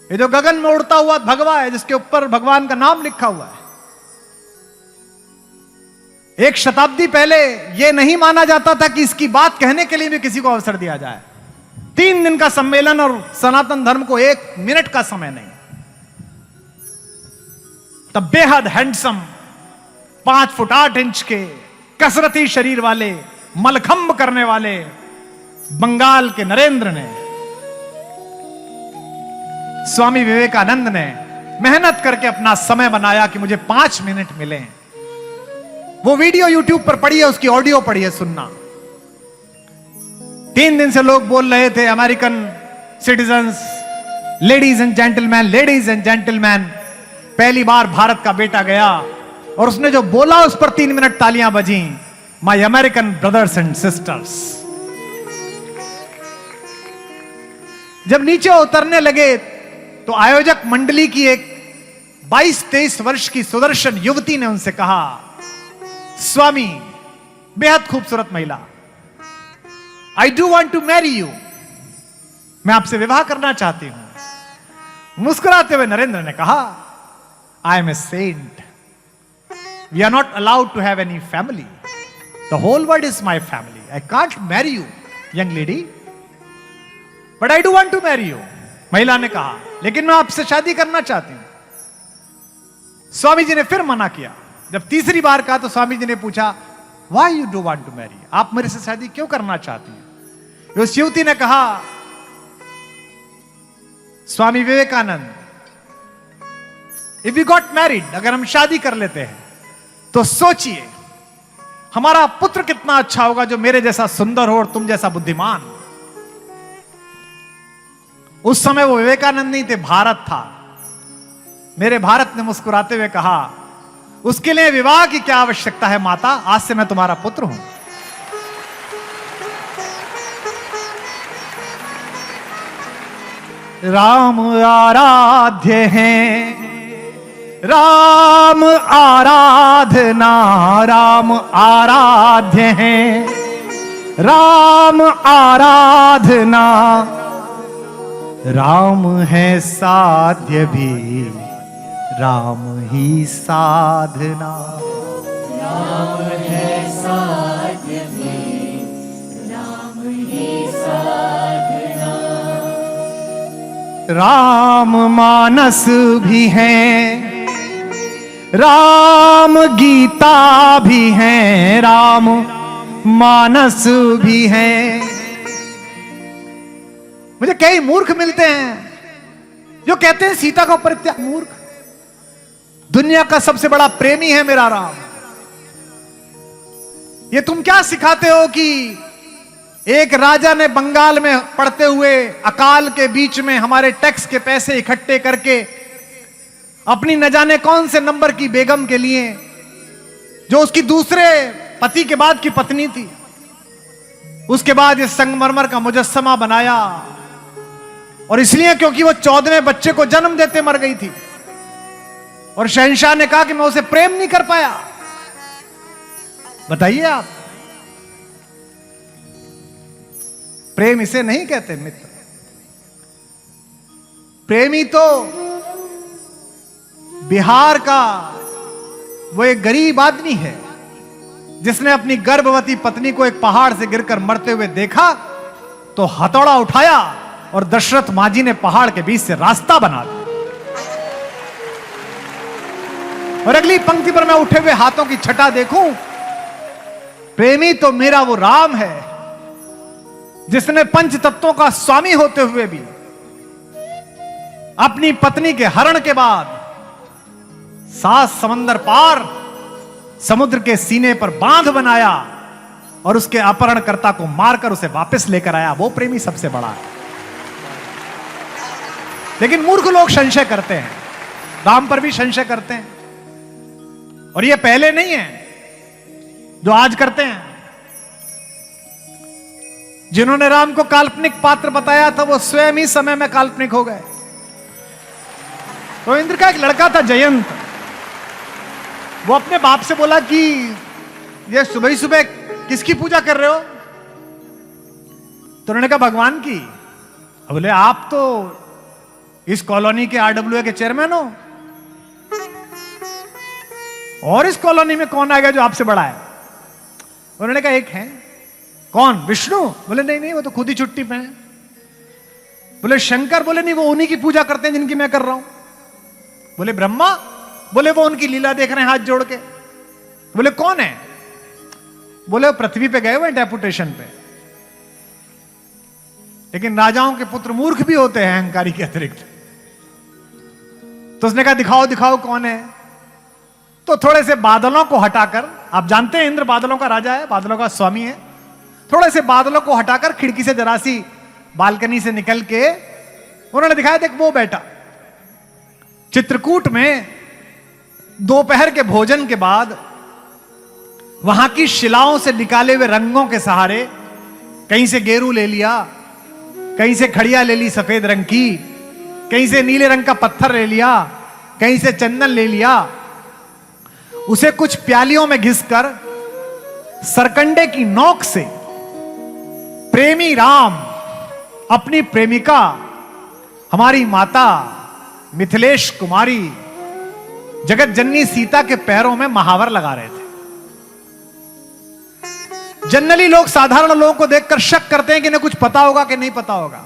ये जो गगन में उड़ता हुआ भगवा है, जिसके ऊपर भगवान का नाम लिखा हुआ है, एक शताब्दी पहले यह नहीं माना जाता था कि इसकी बात कहने के लिए भी किसी को अवसर दिया जाए। 3 दिन का सम्मेलन और सनातन धर्म को 1 मिनट का समय नहीं। तब बेहद हैंडसम 5 फुट 8 इंच के कसरती शरीर वाले, मलखंब करने वाले बंगाल के नरेंद्र ने, स्वामी विवेकानंद ने मेहनत करके अपना समय बनाया कि मुझे 5 मिनट मिले। वो वीडियो YouTube पर पड़ी है, उसकी ऑडियो पड़ी है, सुनना। 3 दिन से लोग बोल रहे थे, American citizens, ladies and gentleman, पहली बार भारत का बेटा गया और उसने जो बोला उस पर 3 मिनट तालियां बजी। My American brothers and sisters. जब नीचे उतरने लगे तो आयोजक मंडली की एक 22-23 वर्ष की सुदर्शन युवती ने उनसे कहा, स्वामी, बेहद खूबसूरत महिला, I do want to marry you, मैं आपसे विवाह करना चाहती हूं। मुस्कुराते हुए नरेंद्र ने कहा, I am a saint, we are not allowed to have any family, the whole world is my family, I can't marry you young lady, but I do want to marry you। महिला ने कहा, लेकिन मैं आपसे शादी करना चाहती हूं। स्वामी जी ने फिर मना किया। जब तीसरी बार कहा तो स्वामी जी ने पूछा, why you do want to marry, आप मेरे से शादी क्यों करना चाहती हैं? उस युवती ने कहा, Swami Vivekananda, if we got married, अगर हम शादी कर लेते हैं तो सोचिए हमारा पुत्र कितना अच्छा होगा, जो मेरे जैसा सुंदर हो और तुम जैसा बुद्धिमान। उस समय वो विवेकानंद नहीं थे, भारत था। मेरे भारत ने मुस्कुराते हुए कहा, उसके लिए विवाह की क्या आवश्यकता है माता, आज से मैं तुम्हारा पुत्र हूं। राम आराध्य हैं, राम आराधना, राम आराध्य हैं, राम आराधना, राम है साध्य भी, राम ही साधना। राम है साध्य भी, राम ही साधना। राम मानस भी हैं, राम गीता भी हैं, राम मानस भी हैं। मुझे कई मूर्ख मिलते हैं जो कहते हैं सीता का परित्याग। मूर्ख, दुनिया का सबसे बड़ा प्रेमी है मेरा राम। ये तुम क्या सिखाते हो कि एक राजा ने बंगाल में पड़ते हुए अकाल के बीच में हमारे टैक्स के पैसे इकट्ठे करके अपनी न जाने कौन से नंबर की बेगम के लिए, जो उसकी दूसरे पति के बाद की पत्नी थी, उसके बाद ये संगमरमर का मुजस्समा बनाया, और इसलिए क्योंकि वो 14वें बच्चे को जन्म देते मर गई थी, और शहंशाह ने कहा कि मैं उसे प्रेम नहीं कर पाया। बताइए आप, प्रेम इसे नहीं कहते मित्र। प्रेमी तो बिहार का वो एक गरीब आदमी है जिसने अपनी गर्भवती पत्नी को एक पहाड़ से गिरकर मरते हुए देखा तो हथौड़ा उठाया और दशरथ मांझी ने पहाड़ के बीच से रास्ता बना दिया। और अगली पंक्ति पर मैं उठे हुए हाथों की छटा देखूं, प्रेमी तो मेरा वो राम है जिसने पंच तत्वों का स्वामी होते हुए भी अपनी पत्नी के हरण के बाद 7 समंदर पार समुद्र के सीने पर बांध बनाया और उसके अपहरणकर्ता को मारकर उसे वापस लेकर आया। वो प्रेमी सबसे बड़ा है। लेकिन मूर्ख लोग संशय करते हैं, राम पर भी संशय करते हैं। और ये पहले नहीं है जो आज करते हैं। जिन्होंने राम को काल्पनिक पात्र बताया था वो स्वयं ही समय में काल्पनिक हो गए। तो इंद्र का एक लड़का था जयंत, वो अपने बाप से बोला कि ये सुबह ही सुबह किसकी पूजा कर रहे हो? तो उन्होंने कहा भगवान की। बोले आप तो इस कॉलोनी के आरडब्ल्यूए के चेयरमैन हो, और इस कॉलोनी में कौन आ गया जो आपसे बड़ा है? उन्होंने कहा एक है। कौन? विष्णु? बोले नहीं नहीं, वो तो खुद ही छुट्टी पे हैं। बोले शंकर? बोले नहीं, वो उन्हीं की पूजा करते हैं जिनकी मैं कर रहा हूं। बोले ब्रह्मा? बोले वो उनकी लीला देख रहे हैं हाथ जोड़ के। बोले कौन है? बोले वो पृथ्वी पे गए हुए हैं डेपुटेशन पे। लेकिन राजाओं के पुत्र मूर्ख भी होते हैं अहंकारी के अतिरिक्त। तो उसने कहा दिखाओ दिखाओ कौन है। तो थोड़े से बादलों को हटाकर, आप जानते हैं इंद्र बादलों का राजा है, बादलों का स्वामी है। थोड़े से बादलों को हटाकर खिड़की से जरा सी बालकनी से निकल के उन्होंने दिखाया, देख वो बैठा। चित्रकूट में दोपहर के भोजन के बाद वहां की शिलाओं से निकाले हुए रंगों के सहारे कहीं से गेरू ले लिया, कहीं से खड़िया ले ली सफेद रंग की, कहीं से नीले रंग का पत्थर ले लिया, कहीं से चंदन ले लिया, उसे कुछ प्यालियों में घिसकर सरकंडे की नोक से प्रेमी राम अपनी प्रेमिका हमारी माता मिथिलेश कुमारी जगत जननी सीता के पैरों में महावर लगा रहे थे। जनरली लोग साधारण लोगों को देखकर शक करते हैं कि इन्हें कुछ पता होगा कि नहीं पता होगा।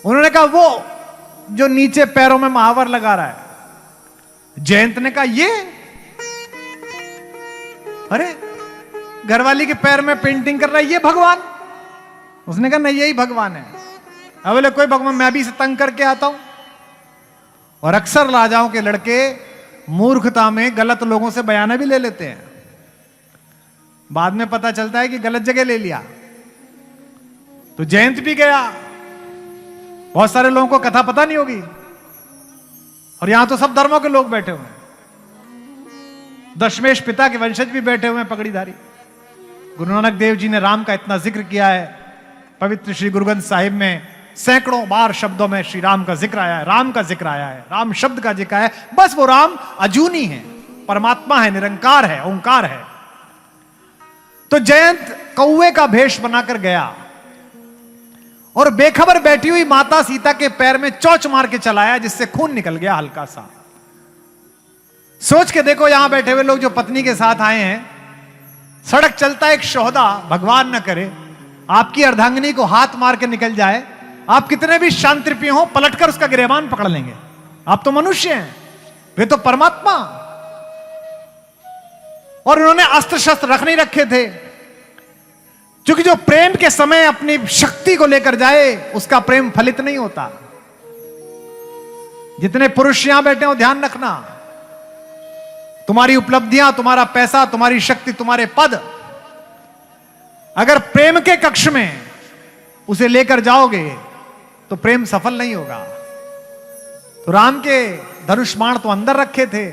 उन्होंने कहा वो जो नीचे पैरों में महावर लगा रहा है। जयंत ने कहा ये? अरे घरवाली के पैर में पेंटिंग कर रहा है, ये भगवान? उसने कहा नहीं यही भगवान है। अब बोले कोई भगवान, मैं भी इसे तंग करके आता हूं। और अक्सर राजाओं के लड़के मूर्खता में गलत लोगों से बयाना भी ले लेते हैं। बाद में पता चलता है कि गलत जगह ले लिया। तो जयंत भी गया। बहुत सारे लोगों को कथा पता नहीं होगी, और यहां तो सब धर्मों के लोग बैठे हुए हैं। दशमेश पिता के वंशज भी बैठे हुए हैं पगड़ीधारी। गुरु नानक देव जी ने राम का इतना जिक्र किया है। पवित्र श्री गुरु ग्रंथ साहिब में सैकड़ों बार शब्दों में श्री राम का जिक्र आया है, राम का जिक्र आया है, राम शब्द का जिक्र है। बस वो राम अजूनी है, परमात्मा है, निरंकार है, ओंकार है। तो जयंत कौवे का भेष बनाकर गया और बेखबर बैठी हुई माता सीता के पैर में चोंच मार के चलाया, जिससे खून निकल गया हल्का सा। सोच के देखो, यहां बैठे हुए लोग जो पत्नी के साथ आए हैं, सड़क चलता एक शोहदा, भगवान न करे आपकी अर्धांगिनी को हाथ मार के निकल जाए, आप कितने भी शांतिप्रिय हो पलटकर उसका गिरेबान पकड़ लेंगे। आप तो मनुष्य हैं, वे तो परमात्मा। और उन्होंने अस्त्र शस्त्र रख नहीं रखे थे, क्योंकि जो प्रेम के समय अपनी शक्ति को लेकर जाए उसका प्रेम फलित नहीं होता। जितने पुरुष यहां बैठे हो ध्यान रखना, तुम्हारी उपलब्धियां, तुम्हारा पैसा, तुम्हारी शक्ति, तुम्हारे पद, अगर प्रेम के कक्ष में उसे लेकर जाओगे तो प्रेम सफल नहीं होगा। तो राम के धनुष बाण तो अंदर रखे थे,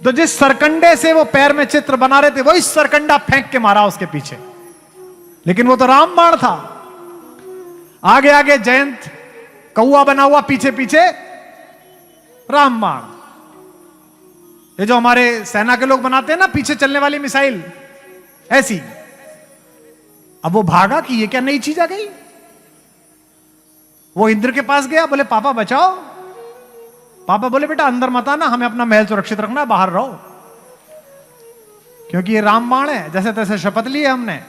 तो जिस सरकंडे से वो पैर में चित्र बना रहे थे वही सरकंडा फेंक के मारा उसके पीछे। लेकिन वो तो राम बाण था। आगे आगे जयंत कौआ बना हुआ, पीछे पीछे राम बाण। ये जो हमारे सेना के लोग बनाते हैं ना पीछे चलने वाली मिसाइल, ऐसी। अब वो भागा कि ये क्या नई चीज आ गई। वो इंद्र के पास गया, बोले पापा बचाओ। पापा बोले बेटा अंदर मत आना, हमें अपना महल सुरक्षित रखना, बाहर रहो, क्योंकि ये राम बाण है। जैसे तैसे शपथ ली है हमने।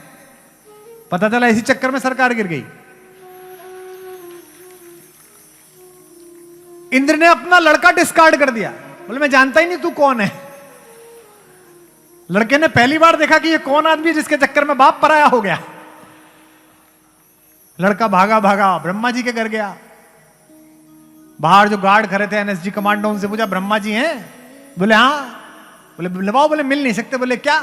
पता चला इसी चक्कर में सरकार गिर गई। इंद्र ने अपना लड़का डिस्कार्ड कर दिया, बोले मैं जानता ही नहीं तू कौन है। लड़के ने पहली बार देखा कि ये कौन आदमी है जिसके चक्कर में बाप पराया हो गया। लड़का भागा भागा ब्रह्मा जी के घर गया। बाहर जो गार्ड खड़े थे एनएसजी कमांडो, उनसे पूछा ब्रह्मा जी हैं? बोले हाँ। बोले बुलवाओ। बोले मिल नहीं सकते। बोले क्या?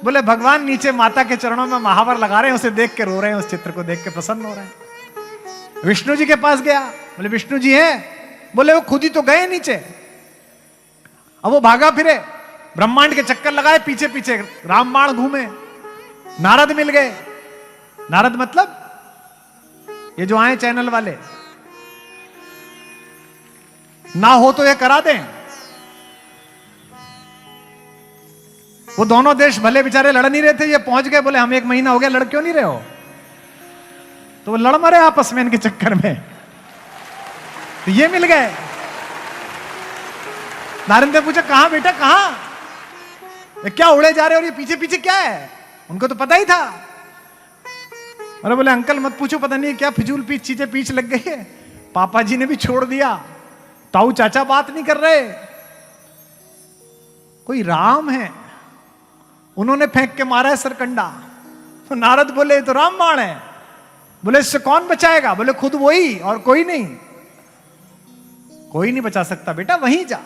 बोले भगवान नीचे माता के चरणों में महावर लगा रहे हैं, उसे देख के रो रहे हैं, उस चित्र को देख के प्रसन्न हो रहे हैं। विष्णु जी के पास गया। बोले विष्णु जी हैं? बोले वो खुद ही तो गए नीचे। अब वो भागा फिरे, ब्रह्मांड के चक्कर लगाए, पीछे पीछे रामबाण घूमे। नारद मिल गए। नारद मतलब ये जो आए चैनल वाले, ना हो तो ये करा दें। वो दोनों देश भले बेचारे लड़ नहीं रहे थे, ये पहुंच गए। बोले हम 1 महीना हो गया, लड़ क्यों नहीं रहे हो? तो वो लड़ मरे आपस में इनके चक्कर में। तो ये मिल गए। नारद ने पूछा कहां बेटा कहां? ये क्या उड़े जा रहे हो और ये पीछे पीछे क्या है? उनको तो पता ही था। अरे बोले अंकल मत पूछो, पता नहीं क्या फिजूल पीछ चीजें पीछ लग गई है। पापा जी ने भी छोड़ दिया, ताऊ चाचा बात नहीं कर रहे। कोई राम है, उन्होंने फेंक के मारा है सरकंडा। तो नारद बोले तो रामबाण है। बोले इससे कौन बचाएगा? बोले खुद वही और कोई नहीं। कोई नहीं बचा सकता बेटा, वहीं जा।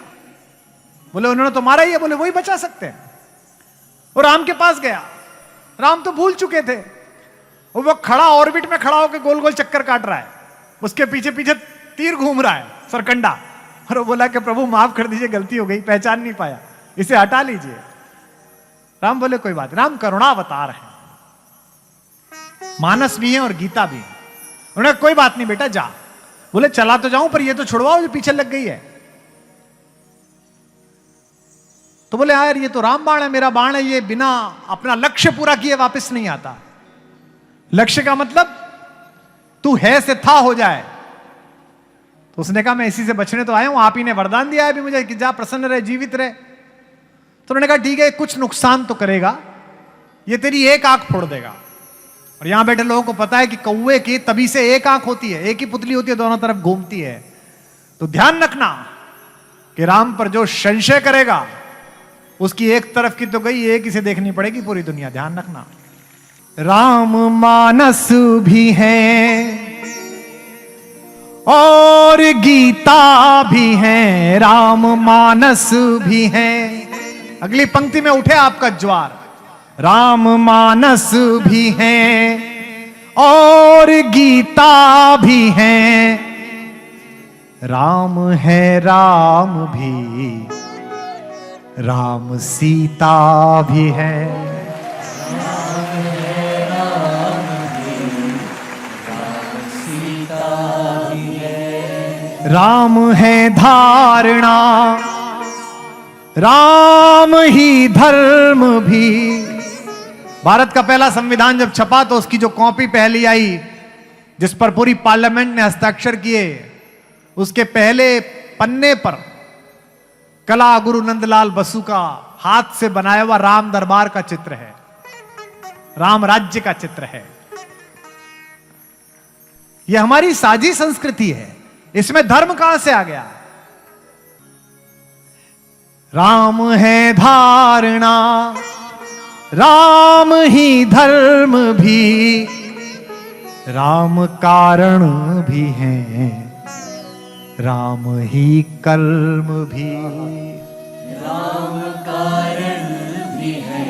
बोले उन्होंने तो मारा ही है। बोले वही बचा सकते हैं। और राम के पास गया। राम तो भूल चुके थे। वो खड़ा ऑर्बिट में खड़ा होकर गोल गोल चक्कर काट रहा है, उसके पीछे पीछे तीर घूम रहा है सरकंडा। और वो बोला कि प्रभु माफ कर दीजिए, गलती हो गई, पहचान नहीं पाया, इसे हटा लीजिए। राम बोले कोई बात। राम करुणावतार है, मानस भी है और गीता भी है। उन्होंने कोई बात नहीं बेटा जा। बोले चला तो जाऊं पर ये तो छुड़वाओ जो पीछे लग गई है। तो बोले यार ये तो राम बाण है, मेरा बाण है, ये बिना अपना लक्ष्य पूरा किए वापस नहीं आता। लक्ष्य का मतलब तू है से था हो जाए। तो उसने कहा मैं इसी से बचने तो आया हूं, आप ही ने वरदान दिया है अभी मुझे कि जा प्रसन्न रहे, जीवित रहे। तो उन्होंने कहा ठीक है, कुछ नुकसान तो करेगा, ये तेरी एक आंख फोड़ देगा। और यहां बैठे लोगों को पता है कि कौवे की तभी से एक आंख होती है, एक ही पुतली होती है, दोनों तरफ घूमती है। तो ध्यान रखना कि राम पर जो संशय करेगा उसकी एक तरफ की तो गई, एक इसे देखनी पड़ेगी पूरी दुनिया। ध्यान रखना। राम मानस भी है और गीता भी है, राम मानस भी है। अगली पंक्ति में उठे आपका ज्वार। राम मानस भी है और गीता भी है, राम है राम भी, राम सीता भी है। राम है धारणा, राम ही धर्म भी। भारत का पहला संविधान जब छपा तो उसकी जो कॉपी पहली आई, जिस पर पूरी पार्लियामेंट ने हस्ताक्षर किए, उसके पहले पन्ने पर कला गुरु नंदलाल बसु का हाथ से बनाया हुआ राम दरबार का चित्र है, राम राज्य का चित्र है। यह हमारी साझी संस्कृति है, इसमें धर्म कहां से आ गया? राम है धारणा, राम ही धर्म भी, राम कारण भी है, राम ही कर्म भी। राम कारण भी है,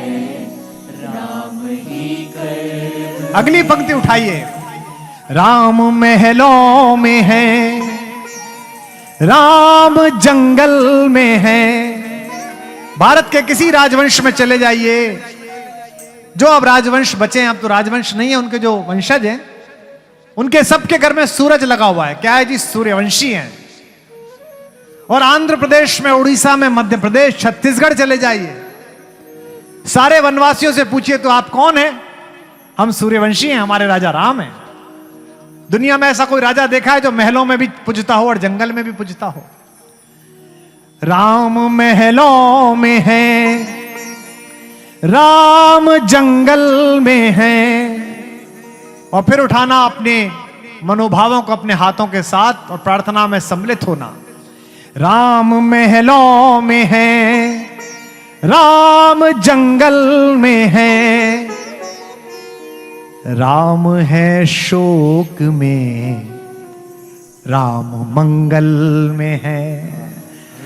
राम ही कर्म। अगली पंक्ति उठाइए। राम महलों में है, राम जंगल में है। भारत के किसी राजवंश में चले जाइए, जो अब राजवंश बचे हैं, अब तो राजवंश नहीं है, उनके जो वंशज हैं उनके सबके घर में सूरज लगा हुआ है। क्या है जी? सूर्यवंशी हैं। और आंध्र प्रदेश में, उड़ीसा में, मध्य प्रदेश, छत्तीसगढ़ चले जाइए, सारे वनवासियों से पूछिए तो आप कौन हैं? हम सूर्यवंशी हैं, हमारे राजा राम हैं। दुनिया में ऐसा कोई राजा देखा है जो महलों में भी पूजता हो और जंगल में भी पूजता हो? राम महलों में है, राम जंगल में है। और फिर उठाना अपने मनोभावों को अपने हाथों के साथ और प्रार्थना में सम्मिलित होना। राम महलों में है, राम जंगल में है, राम है शोक में, राम मंगल में है।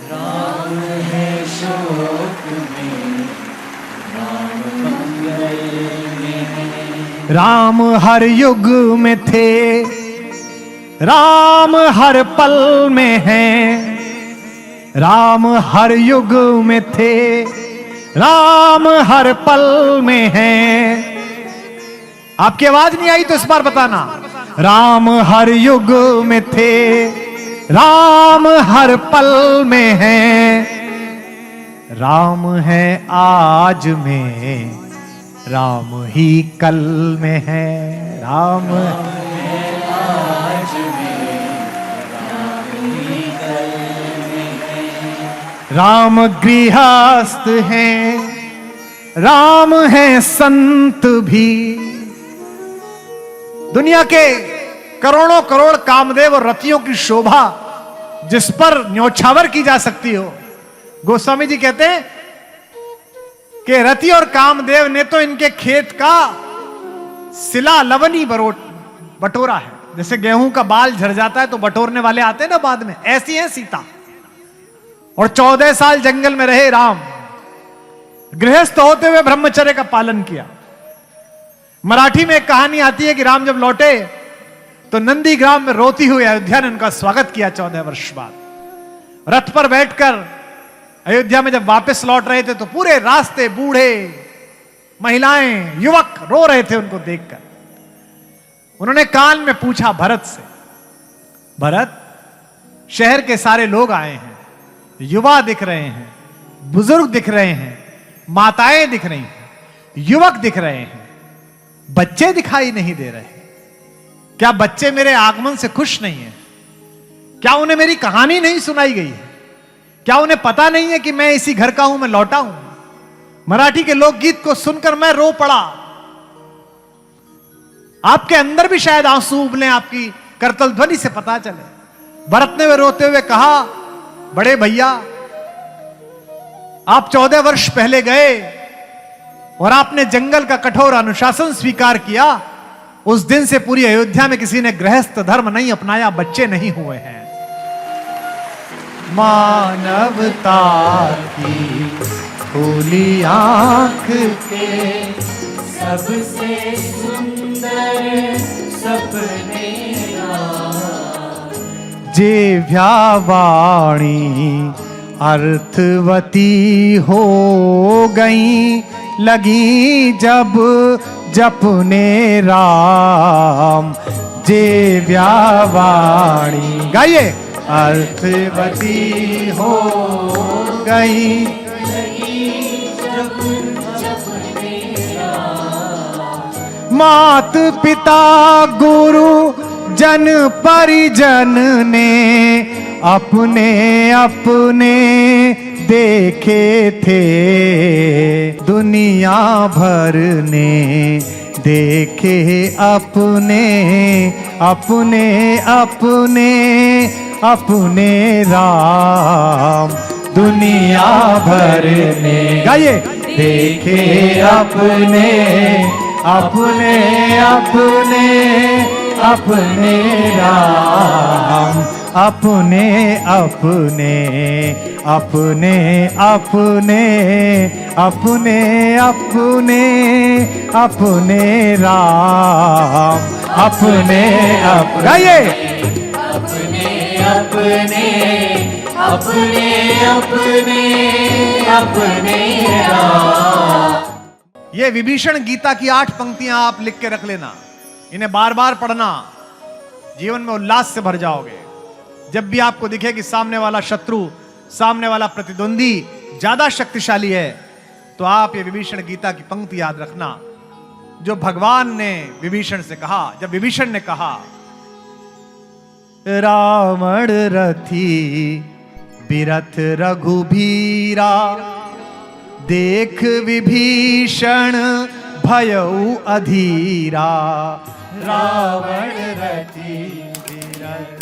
राम है शोक में, राम मंगल में है। राम हर युग में थे, राम हर पल में है। राम हर युग में थे, राम हर पल में है। आपकी आवाज नहीं आई तो इस बार बताना। राम हर युग में थे, राम हर पल में है। राम है आज में, राम ही कल में है। राम है आज में, राम ही कल में है। राम गृहस्थ हैं, राम है संत भी। दुनिया के करोड़ों करोड़ कामदेव और रतियों की शोभा जिस पर न्योछावर की जा सकती हो, गोस्वामी जी कहते हैं कि रति और कामदेव ने तो इनके खेत का सिला लवनी बटोरा है। जैसे गेहूं का बाल झड़ जाता है तो बटोरने वाले आते हैं ना बाद में, ऐसी है सीता। और 14 साल जंगल में रहे राम, गृहस्थ होते हुए ब्रह्मचर्य का पालन किया। मराठी में एक कहानी आती है कि राम जब लौटे तो नंदीग्राम में रोती हुई अयोध्या ने उनका स्वागत किया 14 वर्ष बाद। रथ पर बैठकर अयोध्या में जब वापस लौट रहे थे तो पूरे रास्ते बूढ़े, महिलाएं, युवक रो रहे थे उनको देखकर। उन्होंने कान में पूछा भरत से, भरत, शहर के सारे लोग आए हैं, युवा दिख रहे हैं, बुजुर्ग दिख रहे हैं, माताएं दिख रही हैं, युवक दिख रहे हैं, बच्चे दिखाई नहीं दे रहे। क्या बच्चे मेरे आगमन से खुश नहीं हैं? क्या उन्हें मेरी कहानी नहीं सुनाई गई है? क्या उन्हें पता नहीं है कि मैं इसी घर का हूं, मैं लौटा हूं? मराठी के लोकगीत को सुनकर मैं रो पड़ा। आपके अंदर भी शायद आंसू उबले, आपकी करतल ध्वनि से पता चले। भरत ने वे रोते हुए कहा, बड़े भैया, आप 14 वर्ष पहले गए और आपने जंगल का कठोर अनुशासन स्वीकार किया। उस दिन से पूरी अयोध्या में किसी ने गृहस्थ धर्म नहीं अपनाया, बच्चे नहीं हुए हैं। मानवता की खुली आंख के सबसे सुंदर सपने जिह्वा वाणी अर्थवती हो गई, लगी जब जपने राम। जिह्वा वाणी गाइए, अर्थवती हो गई, मात पिता गुरु जन परिजन ने अपने अपने देखे थे। दुनिया भर ने देखे अपने अपने अपने अपने राम। दुनिया भर ने गाइए, देखे अपने अपने अपने अपने राम। अपने अपने अपने अपने अपने अपने अपने राम। अपने अपने गाइए, अपने अपने अपने अपने अपने राम। ये विभीषण गीता की 8 पंक्तियां आप लिख के रख लेना, इन्हें बार बार पढ़ना, जीवन में उल्लास से भर जाओगे। जब भी आपको दिखे कि सामने वाला शत्रु, सामने वाला प्रतिद्वंदी ज्यादा शक्तिशाली है, तो आप ये विभीषण गीता की पंक्ति याद रखना, जो भगवान ने विभीषण से कहा। जब विभीषण ने कहा, रावण रथी बिरथ रघुबीरा, देख विभीषण भयउ अधीरा। रावण रथी बिरथ